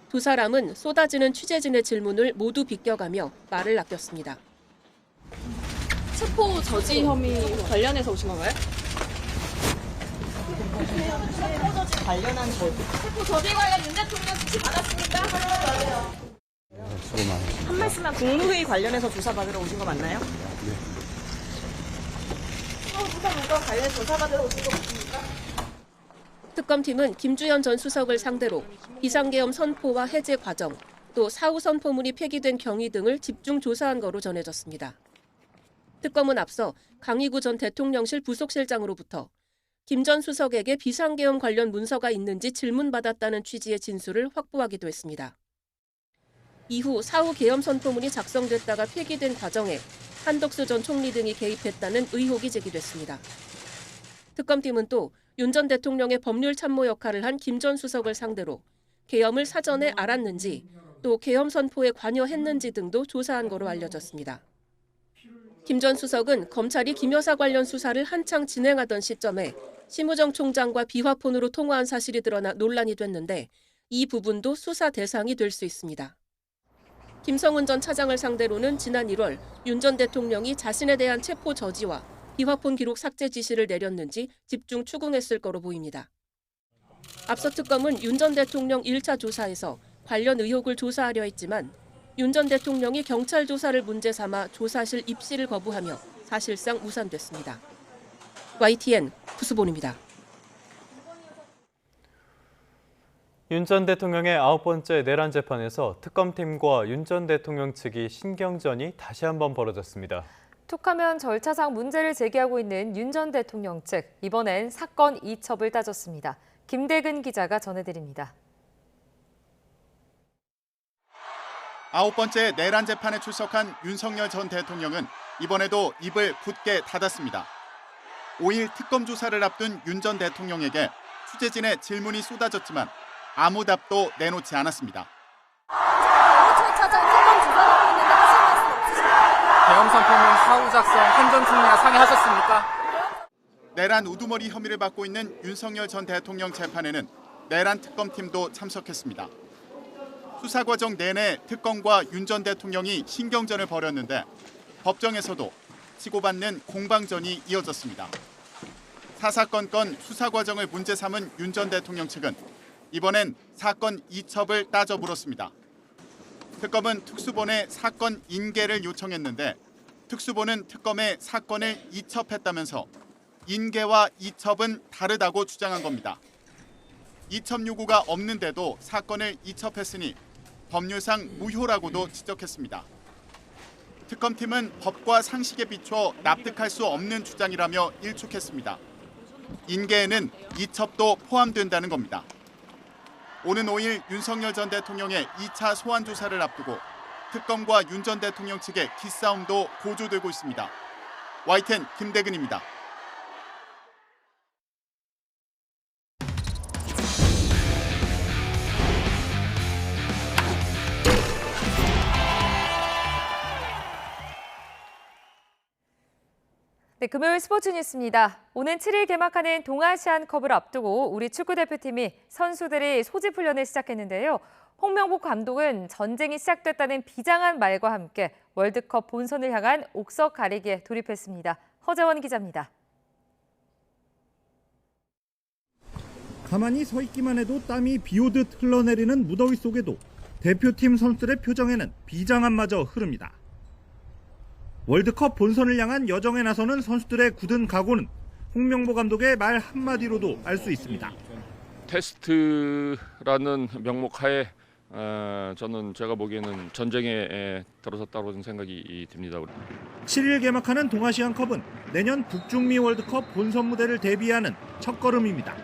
두 사람은 쏟아지는 취재진의 질문을 모두 비껴가며 말을 아꼈습니다.
체포 저지 혐의 관련해서 오신 건가요? 체포 저지 관련한 체포 저지 관련 윤 대통령 지시 받았습니까? 한 말씀만 국무회의 관련해서 조사받으러 오신 거 맞나요? 네. 수사과 관련해서 조사받으러 오신 거 맞습니까?
특검팀은 김주현 전 수석을 상대로 비상계엄 선포와 해제 과정, 또 사후 선포문이 폐기된 경위 등을 집중 조사한 거로 전해졌습니다. 특검은 앞서 강희구 전 대통령실 부속실장으로부터 김 전 수석에게 비상계엄 관련 문서가 있는지 질문받았다는 취지의 진술을 확보하기도 했습니다. 이후 사후 계엄 선포문이 작성됐다가 폐기된 과정에 한덕수 전 총리 등이 개입했다는 의혹이 제기됐습니다. 특검팀은 또 윤 전 대통령의 법률 참모 역할을 한 김 전 수석을 상대로 계엄을 사전에 알았는지 또 계엄 선포에 관여했는지 등도 조사한 거로 알려졌습니다. 김 전 수석은 검찰이 김 여사 관련 수사를 한창 진행하던 시점에 심우정 총장과 비화폰으로 통화한 사실이 드러나 논란이 됐는데 이 부분도 수사 대상이 될 수 있습니다. 김성훈 전 차장을 상대로는 지난 1월 윤 전 대통령이 자신에 대한 체포 저지와 비화폰 기록 삭제 지시를 내렸는지 집중 추궁했을 거로 보입니다. 앞서 특검은 윤 전 대통령 1차 조사에서 관련 의혹을 조사하려 했지만 윤 전 대통령이 경찰 조사를 문제 삼아 조사실 입실을 거부하며 사실상 무산됐습니다. YTN 구수본입니다.
윤 전 대통령의 9번째 내란 재판에서 특검팀과 윤 전 대통령 측이 신경전이 다시 한번 벌어졌습니다.
툭하면 절차상 문제를 제기하고 있는 윤 전 대통령 측, 이번엔 사건 이첩을 따졌습니다. 김대근 기자가 전해드립니다.
9번째 내란 재판에 출석한 윤석열 전 대통령은 이번에도 입을 굳게 닫았습니다. 5일 특검 조사를 앞둔 윤 전 대통령에게 취재진의 질문이 쏟아졌지만 아무 답도 내놓지 않았습니다.
계엄 선포문 사후 작성 한 전 총리와 상의하셨습니까?
내란 우두머리 혐의를 받고 있는 윤석열 전 대통령 재판에는 내란 특검팀도 참석했습니다. 수사 과정 내내 특검과 윤 전 대통령이 신경전을 벌였는데 법정에서도 치고받는 공방전이 이어졌습니다. 사사건건 수사 과정을 문제 삼은 윤 전 대통령 측은 이번엔 사건 이첩을 따져 물었습니다. 특검은 특수본에 사건 인계를 요청했는데 특수본은 특검에 사건을 이첩했다면서 인계와 이첩은 다르다고 주장한 겁니다. 이첩 요구가 없는데도 사건을 이첩했으니 법률상 무효라고도 지적했습니다. 특검팀은 법과 상식에 비춰 납득할 수 없는 주장이라며 일축했습니다. 인계에는 이첩도 포함된다는 겁니다. 오는 5일 윤석열 전 대통령의 2차 소환 조사를 앞두고 특검과 윤 전 대통령 측의 기싸움도 고조되고 있습니다. YTN 김대근입니다.
네, 금요일 스포츠 뉴스입니다. 오는 7일 개막하는 동아시안컵을 앞두고 우리 축구대표팀이 선수들이 소집 훈련을 시작했는데요. 홍명보 감독은 전쟁이 시작됐다는 비장한 말과 함께 월드컵 본선을 향한 옥석 가리기에 돌입했습니다. 허재원 기자입니다.
가만히 서 있기만 해도 땀이 비오듯 흘러내리는 무더위 속에도 대표팀 선수들의 표정에는 비장함마저 흐릅니다. 월드컵 본선을 향한 여정에 나서는 선수들의 굳은 각오는 홍명보 감독의 말 한마디로도 알 수 있습니다.
테스트라는 명목하에 저는 제가 보기에는 전쟁에 들어섰다고 생각이 듭니다.
7일 개막하는 동아시안컵은 내년 북중미 월드컵 본선 무대를 대비하는 첫걸음입니다.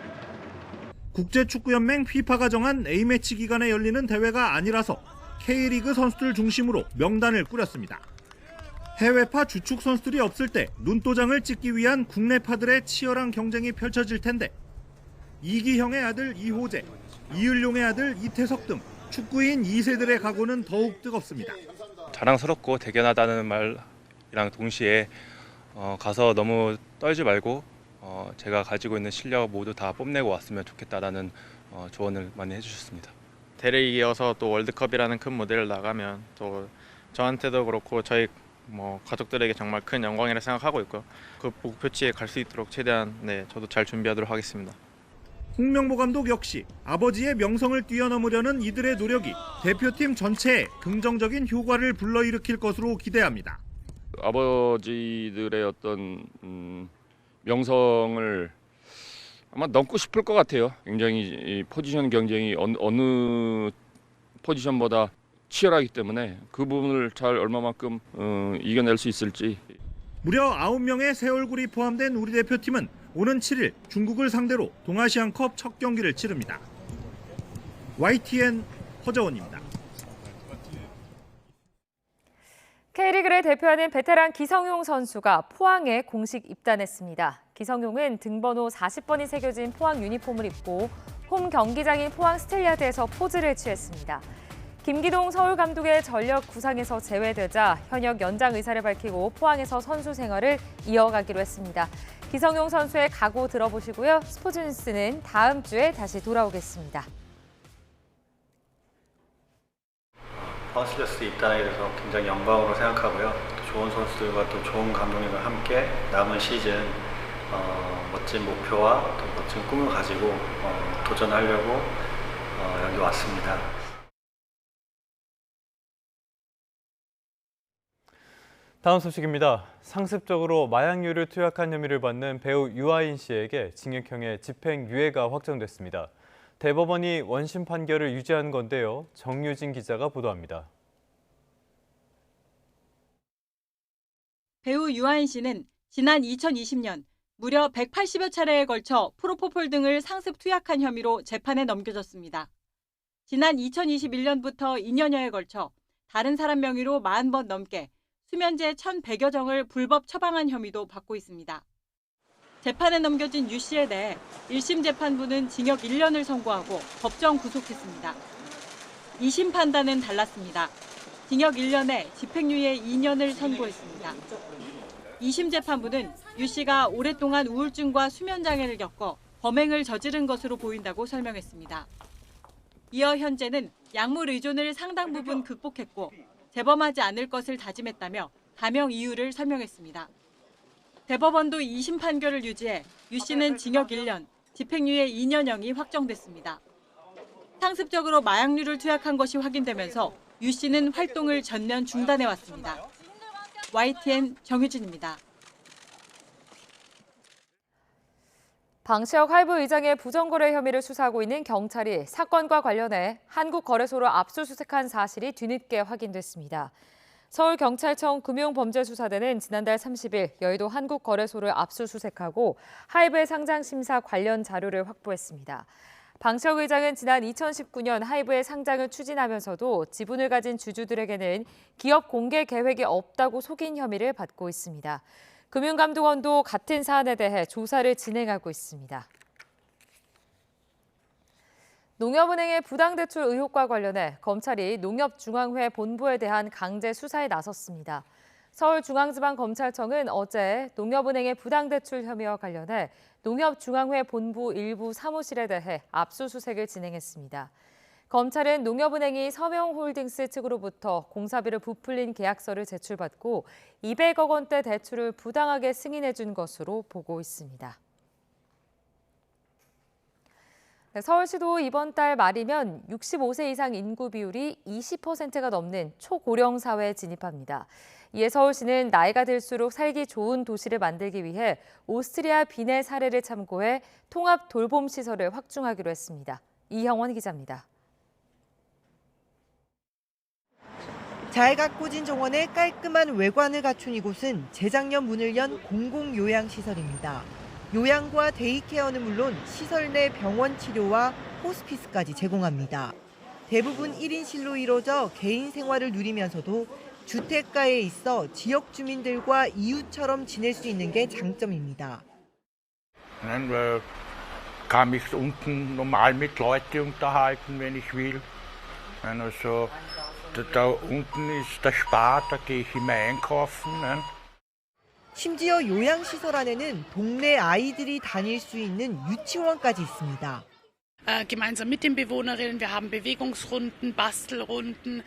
국제축구연맹 FIFA가 정한 A매치 기간에 열리는 대회가 아니라서 K리그 선수들 중심으로 명단을 꾸렸습니다. 해외파 주축 선수들이 없을 때 눈도장을 찍기 위한 국내파들의 치열한 경쟁이 펼쳐질 텐데 이기형의 아들 이호재, 이을용의 아들 이태석 등 축구인 2세들의 각오는 더욱 뜨겁습니다.
자랑스럽고 대견하다는 말이랑 동시에 가서 너무 떨지 말고 제가 가지고 있는 실력 모두 다 뽐내고 왔으면 좋겠다라는 조언을 많이 해주셨습니다.
대를 이어서 또 월드컵이라는 큰 무대를 나가면 또 저한테도 그렇고 저희 가족들에게 정말 큰 영광이라 생각하고 있고요. 그 목표치에 갈 수 있도록 최대한 저도 잘 준비하도록 하겠습니다.
홍명보 감독 역시 아버지의 명성을 뛰어넘으려는 이들의 노력이 대표팀 전체에 긍정적인 효과를 불러일으킬 것으로 기대합니다.
아버지들의 어떤 명성을 아마 넘고 싶을 것 같아요. 굉장히 이 포지션 경쟁이 어느 포지션보다 치열하기 때문에 그 부분을 잘 얼마만큼 이겨낼 수 있을지.
무려 9명의 새 얼굴이 포함된 우리 대표팀은 오는 7일 중국을 상대로 동아시안컵 첫 경기를 치릅니다. YTN 허정원입니다.
K리그를 대표하는 베테랑 기성용 선수가 포항에 공식 입단했습니다. 기성용은 등번호 40번이 새겨진 포항 유니폼을 입고 홈 경기장인 포항 스텔리아드에서 포즈를 취했습니다. 김기동 서울 감독의 전력 구상에서 제외되자 현역 연장 의사를 밝히고 포항에서 선수 생활을 이어가기로 했습니다. 기성용 선수의 각오 들어보시고요. 스포츠 뉴스는 다음 주에 다시 돌아오겠습니다.
포항 스텔리아드에 입단하게 돼서 굉장히 영광으로 생각하고요. 또 좋은 선수들과 또 좋은 감독님과 함께 남은 시즌 멋진 목표와 또 멋진 꿈을 가지고 도전하려고 여기 왔습니다.
다음 소식입니다. 상습적으로 마약류를 투약한 혐의를 받는 배우 유아인 씨에게 징역형의 집행유예가 확정됐습니다. 대법원이 원심 판결을 유지한 건데요. 정유진 기자가 보도합니다.
배우 유아인 씨는 지난 2020년 무려 180여 차례에 걸쳐 프로포폴 등을 상습 투약한 혐의로 재판에 넘겨졌습니다. 지난 2021년부터 2년여에 걸쳐 다른 사람 명의로 40번 넘게 수면제 1,100여 정을 불법 처방한 혐의도 받고 있습니다. 재판에 넘겨진 유 씨에 대해 1심 재판부는 징역 1년을 선고하고 법정 구속했습니다. 2심 판단은 달랐습니다. 징역 1년에 집행유예 2년을 선고했습니다. 2심 재판부는 유 씨가 오랫동안 우울증과 수면장애를 겪어 범행을 저지른 것으로 보인다고 설명했습니다. 이어 현재는 약물 의존을 상당 부분 극복했고 재범하지 않을 것을 다짐했다며 감형 이유를 설명했습니다. 대법원도 2심 판결을 유지해 유 씨는 징역 1년, 집행유예 2년형이 확정됐습니다. 상습적으로 마약류를 투약한 것이 확인되면서 유 씨는 활동을 전면 중단해왔습니다. YTN 정유진입니다.
방시혁 할부 의장의 부정거래 혐의를 수사하고 있는 경찰이 사건과 관련해 한국거래소를 압수수색한 사실이 뒤늦게 확인됐습니다. 서울경찰청 금융범죄수사대는 지난달 30일 여의도 한국거래소를 압수수색하고 하이브의 상장 심사 관련 자료를 확보했습니다. 방시혁 의장은 지난 2019년 하이브의 상장을 추진하면서도 지분을 가진 주주들에게는 기업 공개 계획이 없다고 속인 혐의를 받고 있습니다. 금융감독원도 같은 사안에 대해 조사를 진행하고 있습니다. 농협은행의 부당대출 의혹과 관련해 검찰이 농협중앙회 본부에 대한 강제 수사에 나섰습니다. 서울중앙지방검찰청은 어제 농협은행의 부당대출 혐의와 관련해 농협중앙회 본부 일부 사무실에 대해 압수수색을 진행했습니다. 검찰은 농협은행이 서명홀딩스 측으로부터 공사비를 부풀린 계약서를 제출받고 200억 원대 대출을 부당하게 승인해 준 것으로 보고 있습니다. 서울시도 이번 달 말이면 65세 이상 인구 비율이 20%가 넘는 초고령 사회에 진입합니다. 이에 서울시는 나이가 들수록 살기 좋은 도시를 만들기 위해 오스트리아 비내 사례를 참고해 통합 돌봄 시설을 확충하기로 했습니다. 이형원 기자입니다.
잘 가꾸진 정원에 깔끔한 외관을 갖춘 이곳은 재작년 문을 연 공공요양시설입니다. 요양과 데이케어는 물론 시설 내 병원 치료와 호스피스까지 제공합니다. 대부분 1인실로 이루어져 개인 생활을 누리면서도 주택가에 있어 지역 주민들과 이웃처럼 지낼 수 있는 게 장점입니다.
Kann mich unten normal mit Leuten unterhalten, wenn ich will.
Also da unten ist der Spar, da gehe ich immer einkaufen.
심지어 요양시설 안에는 동네 아이들이 다닐 수 있는 유치원까지 있습니다.
Gemeinsam mit den Bewohnerinnen. Wir haben Bewegungsrunden, Bastelrunden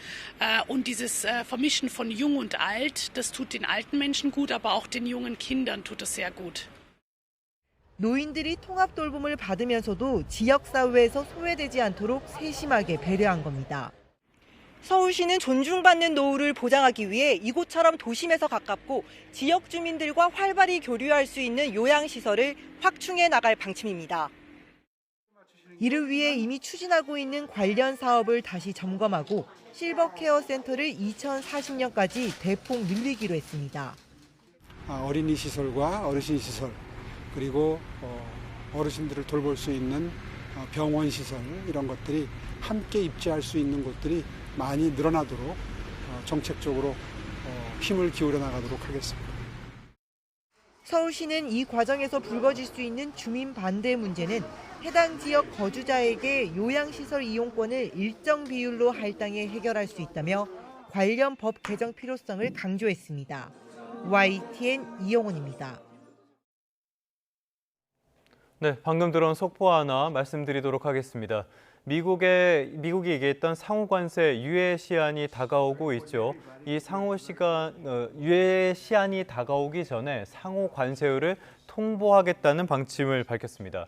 und dieses Vermischen von Jung und Alt, das tut den alten Menschen gut, aber auch den jungen Kindern tut es sehr gut.
노인들이 통합 돌봄을 받으면서도 지역사회에서 소외되지 않도록 세심하게 배려한 겁니다. 서울시는 존중받는 노후를 보장하기 위해 이곳처럼 도심에서 가깝고 지역 주민들과 활발히 교류할 수 있는 요양시설을 확충해 나갈 방침입니다. 이를 위해 이미 추진하고 있는 관련 사업을 다시 점검하고 실버케어 센터를 2040년까지 대폭 늘리기로 했습니다.
어린이 시설과 어르신 시설 그리고 어르신들을 돌볼 수 있는 병원 시설 이런 것들이 함께 입지할 수 있는 곳들이 많이 늘어나도록 정책적으로 힘을 기울여 나가도록 하겠습니다.
서울시는 이 과정에서 불거질 수 있는 주민 반대 문제는 해당 지역 거주자에게 요양시설 이용권을 일정 비율로 할당해 해결할 수 있다며 관련 법 개정 필요성을 강조했습니다. YTN 이영훈입니다.
네, 방금 들어온 속보 하나 말씀드리도록 하겠습니다. 미국이 얘기했던 상호 관세 유예 시한이 다가오고 있죠. 이 유예 시한이 다가오기 전에 상호 관세율을 통보하겠다는 방침을 밝혔습니다.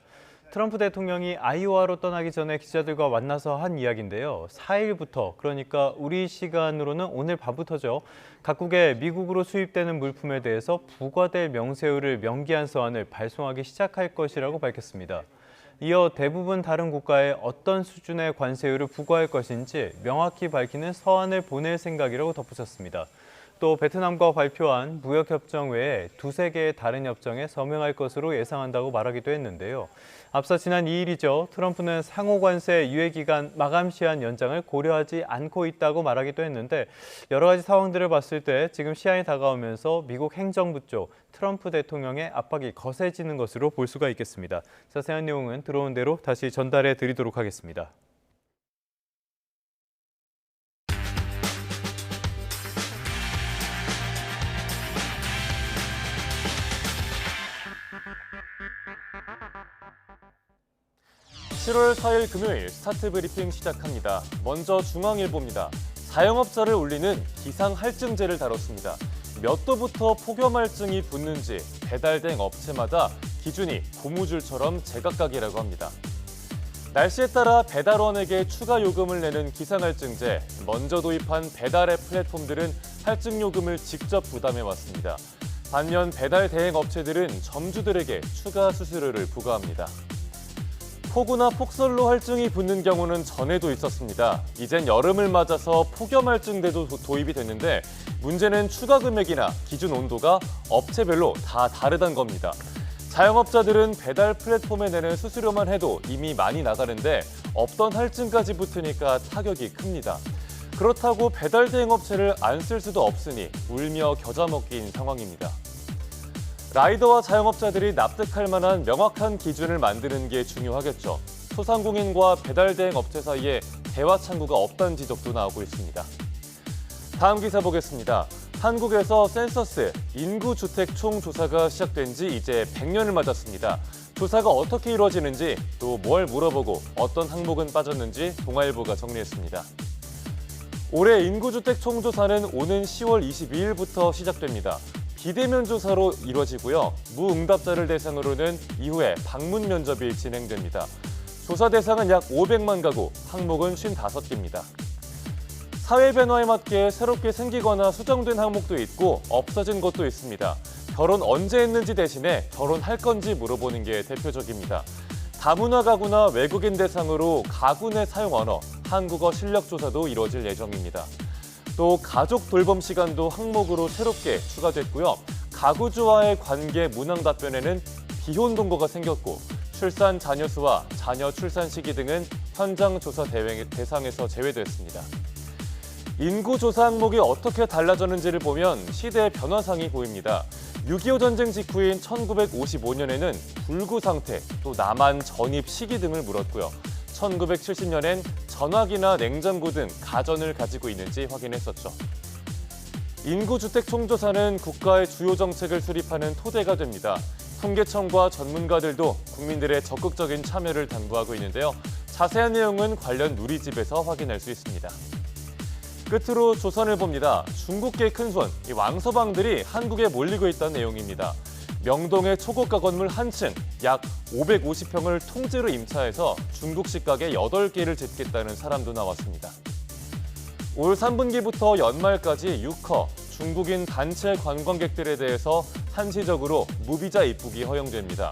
트럼프 대통령이 아이오와로 떠나기 전에 기자들과 만나서 한 이야기인데요. 4일부터, 그러니까 우리 시간으로는 오늘 밤부터죠. 각국의 미국으로 수입되는 물품에 대해서 부과될 명세율을 명기한 서한을 발송하기 시작할 것이라고 밝혔습니다. 이어 대부분 다른 국가에 어떤 수준의 관세율을 부과할 것인지 명확히 밝히는 서한을 보낼 생각이라고 덧붙였습니다. 또 베트남과 발표한 무역협정 외에 두세 개의 다른 협정에 서명할 것으로 예상한다고 말하기도 했는데요. 앞서 지난 2일이죠. 트럼프는 상호관세 유예기간 마감 시한 연장을 고려하지 않고 있다고 말하기도 했는데 여러 가지 상황들을 봤을 때 지금 시한이 다가오면서 미국 행정부 쪽 트럼프 대통령의 압박이 거세지는 것으로 볼 수가 있겠습니다. 자세한 내용은 들어온 대로 다시 전달해 드리도록 하겠습니다.
(7월 4일) 금요일 스타트 브리핑 시작합니다. 먼저 중앙일보입니다. 자영업자를 울리는 기상할증제를 다뤘습니다. 몇 도부터 폭염할증이 붙는지 배달 대행 업체마다 기준이 고무줄처럼 제각각이라고 합니다. 날씨에 따라 배달원에게 추가 요금을 내는 기상할증제, 먼저 도입한 배달앱 플랫폼들은 할증 요금을 직접 부담해왔습니다. 반면 배달 대행 업체들은 점주들에게 추가 수수료를 부과합니다. 폭우나 폭설로 할증이 붙는 경우는 전에도 있었습니다. 이젠 여름을 맞아서 폭염할증제도 도입이 됐는데 문제는 추가 금액이나 기준 온도가 업체별로 다 다르다는 겁니다. 자영업자들은 배달 플랫폼에 내는 수수료만 해도 이미 많이 나가는데 없던 할증까지 붙으니까 타격이 큽니다. 그렇다고 배달 대행 업체를 안 쓸 수도 없으니 울며 겨자 먹기인 상황입니다. 라이더와 자영업자들이 납득할 만한 명확한 기준을 만드는 게 중요하겠죠. 소상공인과 배달 대행 업체 사이에 대화 창구가 없다는 지적도 나오고 있습니다. 다음 기사 보겠습니다. 한국에서 센서스 인구주택 총조사가 시작된 지 이제 100년을 맞았습니다. 조사가 어떻게 이루어지는지 또 뭘 물어보고 어떤 항목은 빠졌는지 동아일보가 정리했습니다. 올해 인구주택 총조사는 오는 10월 22일부터 시작됩니다. 비대면 조사로 이루어지고요. 무응답자를 대상으로는 이후에 방문 면접이 진행됩니다. 조사 대상은 약 500만 가구, 항목은 55개입니다. 사회 변화에 맞게 새롭게 생기거나 수정된 항목도 있고 없어진 것도 있습니다. 결혼 언제 했는지 대신에 결혼할 건지 물어보는 게 대표적입니다. 다문화 가구나 외국인 대상으로 가구 내 사용 언어, 한국어 실력 조사도 이루어질 예정입니다. 또 가족 돌봄 시간도 항목으로 새롭게 추가됐고요. 가구주와의 관계 문항 답변에는 비혼 동거가 생겼고 출산 자녀 수와 자녀 출산 시기 등은 현장 조사 대상에서 제외됐습니다. 인구 조사 항목이 어떻게 달라졌는지를 보면 시대의 변화상이 보입니다. 6.25 전쟁 직후인 1955년에는 불구 상태, 또 남한 전입 시기 등을 물었고요. 1970년엔 전화기나 냉장고 등 가전을 가지고 있는지 확인했었죠. 인구주택 총조사는 국가의 주요 정책을 수립하는 토대가 됩니다. 통계청과 전문가들도 국민들의 적극적인 참여를 당부하고 있는데요. 자세한 내용은 관련 누리집에서 확인할 수 있습니다. 끝으로 조선일보입니다. 중국계 큰손 왕서방들이 한국에 몰리고 있다는 내용입니다. 명동의 초고가 건물 한 층, 약 550평을 통째로 임차해서 중국식 가게 8개를 짓겠다는 사람도 나왔습니다. 올 3분기부터 연말까지 6허, 중국인 단체 관광객들에 대해서 한시적으로 무비자 입국이 허용됩니다.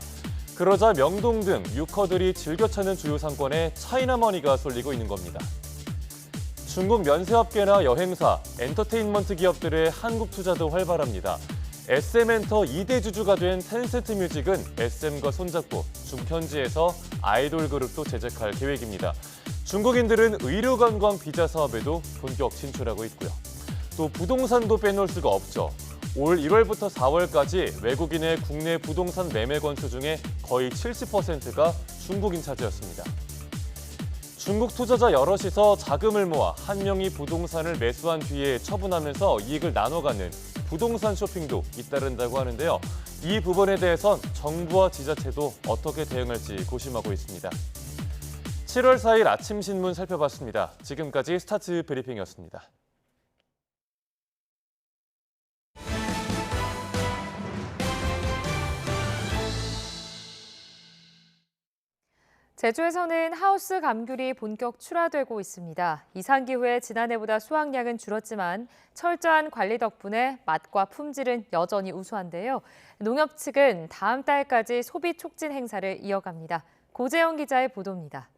그러자 명동 등 6허들이 즐겨 찾는 주요 상권에 차이나머니가 쏠리고 있는 겁니다. 중국 면세업계나 여행사, 엔터테인먼트 기업들의 한국 투자도 활발합니다. SM엔터 2대 주주가 된 텐센트 뮤직은 SM과 손잡고 중편지에서 아이돌 그룹도 제작할 계획입니다. 중국인들은 의료관광 비자 사업에도 본격 진출하고 있고요. 또 부동산도 빼놓을 수가 없죠. 올 1월부터 4월까지 외국인의 국내 부동산 매매 건수 중에 거의 70%가 중국인 차지였습니다. 중국 투자자 여럿이서 자금을 모아 한 명이 부동산을 매수한 뒤에 처분하면서 이익을 나눠가는 부동산 쇼핑도 잇따른다고 하는데요. 이 부분에 대해선 정부와 지자체도 어떻게 대응할지 고심하고 있습니다. 7월 4일 아침 신문 살펴봤습니다. 지금까지 스타트 브리핑이었습니다.
제주에서는 하우스 감귤이 본격 출하되고 있습니다. 이상기후에 지난해보다 수확량은 줄었지만 철저한 관리 덕분에 맛과 품질은 여전히 우수한데요. 농협 측은 다음 달까지 소비 촉진 행사를 이어갑니다. 고재영 기자의 보도입니다.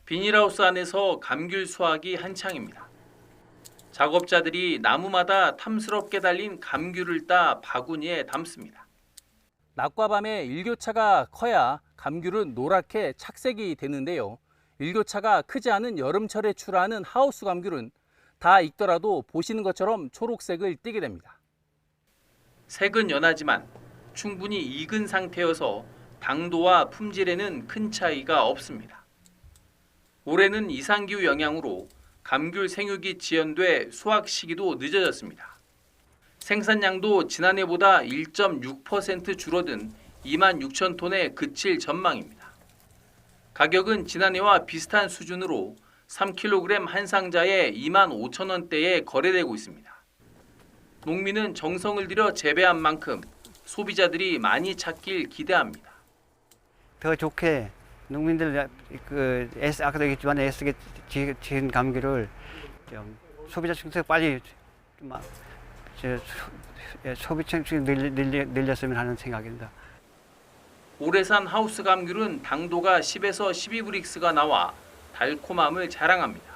비닐하우스 안에서 감귤 수확이 한창입니다. 작업자들이 나무마다 탐스럽게 달린 감귤을 따 바구니에 담습니다. 낮과 밤에 일교차가 커야 감귤은 노랗게 착색이 되는데요. 일교차가 크지 않은 여름철에 출하하는 하우스 감귤은 다 익더라도 보시는 것처럼 초록색을 띠게 됩니다. 색은 연하지만 충분히 익은 상태여서 당도와 품질에는 큰 차이가 없습니다. 올해는 이상기후 영향으로 감귤 생육이 지연돼 수확 시기도 늦어졌습니다. 생산량도 지난해보다 1.6% 줄어든 26,000톤에 그칠 전망입니다. 가격은 지난해와 비슷한 수준으로 3kg 한 상자에 25,000원대에 거래되고 있습니다. 농민은 정성을 들여 재배한 만큼 소비자들이 많이 찾길 기대합니다.
더 좋게 농민들 아까도 얘기했지만 애쓰게 지은 감귤을 소비자 층에서 빨리 소비층이 늘렸으면 하는 생각입니다.
올해 산 하우스 감귤은 당도가 10에서 12브릭스가 나와 달콤함을 자랑합니다.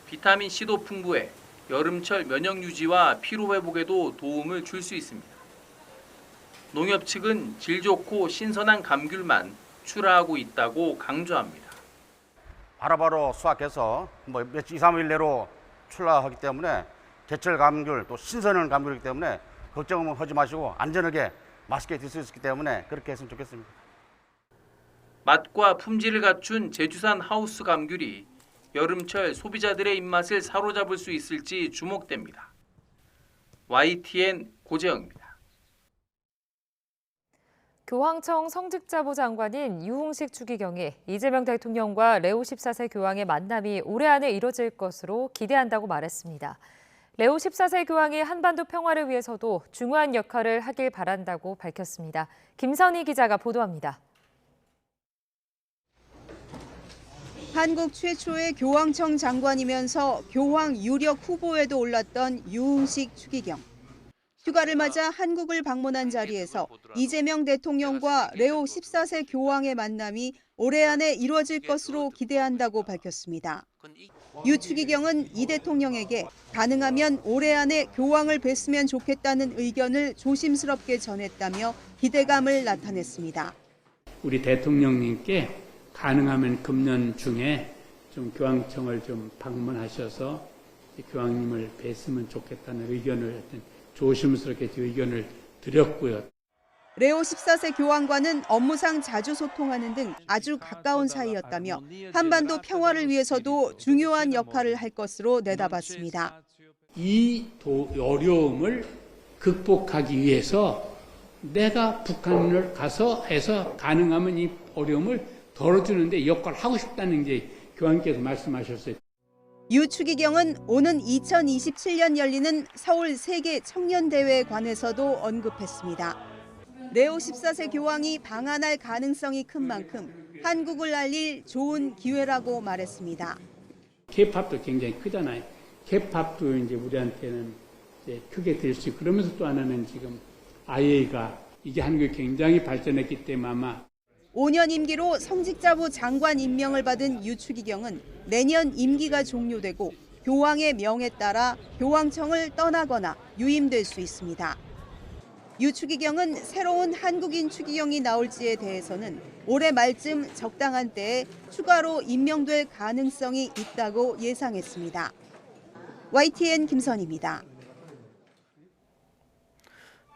비타민C도 풍부해 여름철 면역 유지와 피로 회복에도 도움을 줄 수 있습니다. 농협 측은 질 좋고 신선한 감귤만 출하하고 있다고 강조합니다.
바로바로 수확해서 며칠 2, 3일 내로 출하하기 때문에 제철 감귤 또 신선한 감귤이기 때문에 걱정은 하지 마시고 안전하게 맛있게 드실 수 있기 때문에 그렇게 했으면 좋겠습니다.
맛과 품질을 갖춘 제주산 하우스 감귤이 여름철 소비자들의 입맛을 사로잡을 수 있을지 주목됩니다. YTN 고재영입니다.
교황청 성직자부 장관인 유흥식 추기경이 이재명 대통령과 레오 14세 교황의 만남이 올해 안에 이뤄질 것으로 기대한다고 말했습니다. 레오 14세 교황이 한반도 평화를 위해서도 중요한 역할을 하길 바란다고 밝혔습니다. 김선희 기자가 보도합니다.
한국 최초의 교황청 장관이면서 교황 유력 후보에도 올랐던 유흥식 추기경. 휴가를 맞아 한국을 방문한 자리에서 이재명 대통령과 레오 14세 교황의 만남이 올해 안에 이루어질 것으로 기대한다고 밝혔습니다. 유 추기경은 이 대통령에게 가능하면 올해 안에 교황을 뵀으면 좋겠다는 의견을 조심스럽게 전했다며 기대감을 나타냈습니다.
우리 대통령님께 가능하면 금년 중에 좀 교황청을 좀 방문하셔서 교황님을 뵀으면 좋겠다는 의견을 조심스럽게 의견을 드렸고요.
레오 14세 교황과는 업무상 자주 소통하는 등 아주 가까운 사이였다며 한반도 평화를 위해서도 중요한 역할을 할 것으로 내다봤습니다.
이 어려움을 극복하기 위해서 내가 북한을 가서 해서 가능하면 이 어려움을 덜어주는데 역할을 하고 싶다는 게 교황께서 말씀하셨어요.
유 추기경은 오는 2027년 열리는 서울 세계 청년대회에 관해서도 언급했습니다. 레오 14세 교황이 방한할 가능성이 큰 만큼 한국을 알릴 좋은 기회라고 말했습니다.
케이팝도 굉장히 크잖아요. 케이팝도 이제 우리한테는 이제 크게 될 수 있고, 그러면서 또 하나는 지금 IA가 이게 한국이 굉장히 발전했기 때문에 아마
5년 임기로 성직자부 장관 임명을 받은 유 추기경은 내년 임기가 종료되고 교황의 명에 따라 교황청을 떠나거나 유임될 수 있습니다. 유 추기경은 새로운 한국인 추기경이 나올지에 대해서는 올해 말쯤 적당한 때에 추가로 임명될 가능성이 있다고 예상했습니다. YTN 김선희입니다.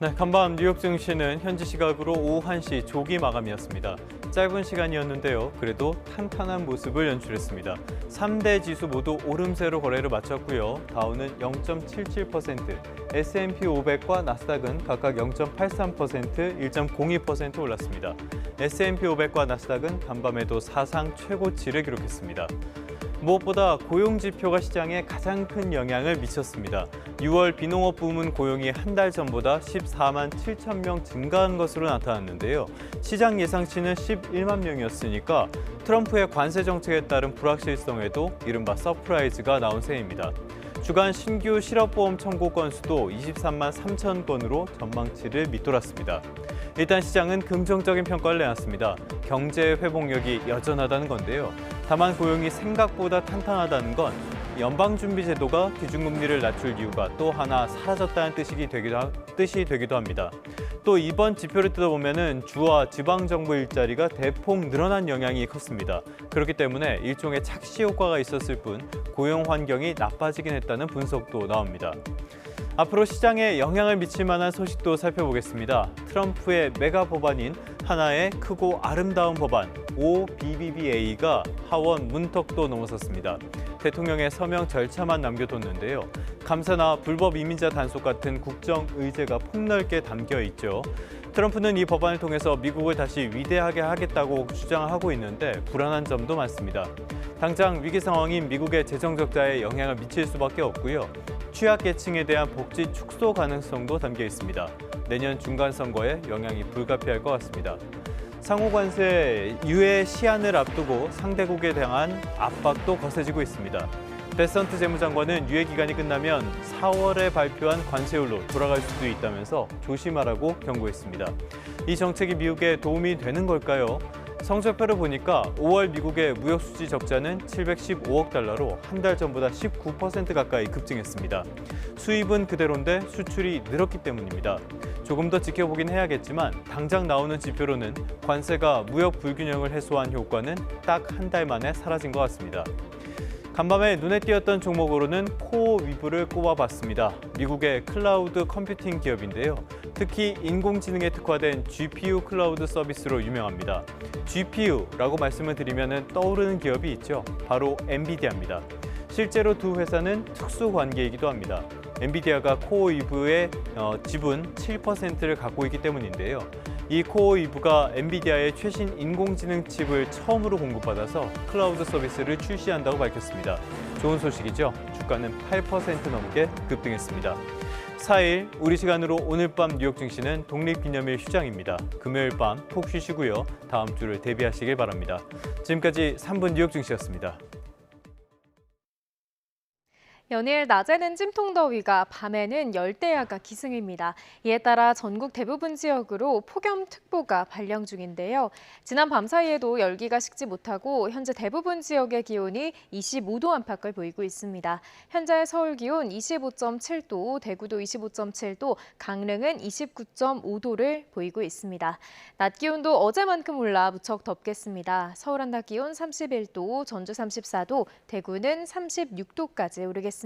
네, 간밤 뉴욕 증시는 현지 시각으로 오후 1시 조기 마감이었습니다. 짧은 시간이었는데요. 그래도 탄탄한 모습을 연출했습니다. 3대 지수 모두 오름세로 거래를 마쳤고요. 다우는 0.77%, S&P 500과 나스닥은 각각 0.83%, 1.02% 올랐습니다. S&P 500과 나스닥은 간밤에도 사상 최고치를 기록했습니다. 무엇보다 고용 지표가 시장에 가장 큰 영향을 미쳤습니다. 6월 비농업 부문 고용이 한 달 전보다 14만 7천 명 증가한 것으로 나타났는데요. 시장 예상치는 11만 명이었으니까 트럼프의 관세 정책에 따른 불확실성에도 이른바 서프라이즈가 나온 셈입니다. 주간 신규 실업보험 청구 건수도 23만 3천 건으로 전망치를 밑돌았습니다. 일단 시장은 긍정적인 평가를 내놨습니다. 경제 회복력이 여전하다는 건데요. 다만 고용이 생각보다 탄탄하다는 건 연방준비제도가 기준금리를 낮출 이유가 또 하나 사라졌다는 뜻이 되기도 합니다. 또 이번 지표를 뜯어보면 주와 지방정부 일자리가 대폭 늘어난 영향이 컸습니다. 그렇기 때문에 일종의 착시 효과가 있었을 뿐 고용 환경이 나빠지긴 했다는 분석도 나옵니다. 앞으로 시장에 영향을 미칠 만한 소식도 살펴보겠습니다. 트럼프의 메가 법안인 하나의 크고 아름다운 법안 OBBBA가 하원 문턱도 넘어섰습니다. 대통령의 서명 절차만 남겨뒀는데요. 감사나 불법 이민자 단속 같은 국정 의제가 폭넓게 담겨 있죠. 트럼프는 이 법안을 통해서 미국을 다시 위대하게 하겠다고 주장하고 있는데 불안한 점도 많습니다. 당장 위기 상황인 미국의 재정 적자에 영향을 미칠 수밖에 없고요. 취약계층에 대한 복지 축소 가능성도 담겨 있습니다. 내년 중간선거에 영향이 불가피할 것 같습니다. 상호관세 유예 시한을 앞두고 상대국에 대한 압박도 거세지고 있습니다. 데선트 재무장관은 유예 기간이 끝나면 4월에 발표한 관세율로 돌아갈 수도 있다면서 조심하라고 경고했습니다. 이 정책이 미국에 도움이 되는 걸까요? 성적표를 보니까 5월 미국의 무역수지 적자는 715억 달러로 한 달 전보다 19% 가까이 급증했습니다. 수입은 그대로인데 수출이 늘었기 때문입니다. 조금 더 지켜보긴 해야겠지만 당장 나오는 지표로는 관세가 무역 불균형을 해소한 효과는 딱 한 달 만에 사라진 것 같습니다. 간밤에 눈에 띄었던 종목으로는 코어위브를 꼽아봤습니다. 미국의 클라우드 컴퓨팅 기업인데요. 특히 인공지능에 특화된 GPU 클라우드 서비스로 유명합니다. GPU라고 말씀을 드리면 떠오르는 기업이 있죠. 바로 엔비디아입니다. 실제로 두 회사는 특수 관계이기도 합니다. 엔비디아가 코어위브의 지분 7%를 갖고 있기 때문인데요. 이 코어위브가 엔비디아의 최신 인공지능 칩을 처음으로 공급받아서 클라우드 서비스를 출시한다고 밝혔습니다. 좋은 소식이죠? 주가는 8% 넘게 급등했습니다. 4일 우리 시간으로 오늘 밤 뉴욕 증시는 독립기념일 휴장입니다. 금요일 밤 푹 쉬시고요. 다음 주를 대비하시길 바랍니다. 지금까지 3분 뉴욕 증시였습니다.
연일 낮에는 찜통더위가 밤에는 열대야가 기승입니다. 이에 따라 전국 대부분 지역으로 폭염특보가 발령 중인데요. 지난 밤 사이에도 열기가 식지 못하고 현재 대부분 지역의 기온이 25도 안팎을 보이고 있습니다. 현재 서울 기온 25.7도, 대구도 25.7도, 강릉은 29.5도를 보이고 있습니다. 낮 기온도 어제만큼 올라 무척 덥겠습니다. 서울 한낮 기온 31도, 전주 34도, 대구는 36도까지 오르겠습니다.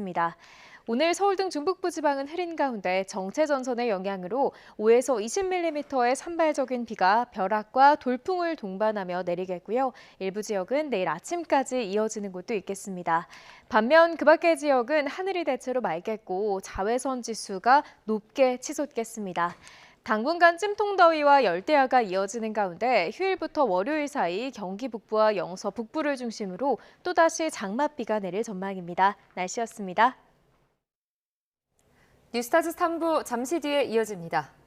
오늘 서울 등 중북부 지방은 흐린 가운데 정체 전선의 영향으로 5에서 20mm의 산발적인 비가 벼락과 돌풍을 동반하며 내리겠고요. 일부 지역은 내일 아침까지 이어지는 곳도 있겠습니다. 반면 그 밖의 지역은 하늘이 대체로 맑겠고 자외선 지수가 높게 치솟겠습니다. 당분간 찜통더위와 열대야가 이어지는 가운데 휴일부터 월요일 사이 경기 북부와 영서 북부를 중심으로 또다시 장맛비가 내릴 전망입니다. 날씨였습니다.
뉴스타즈 3부 잠시 뒤에 이어집니다.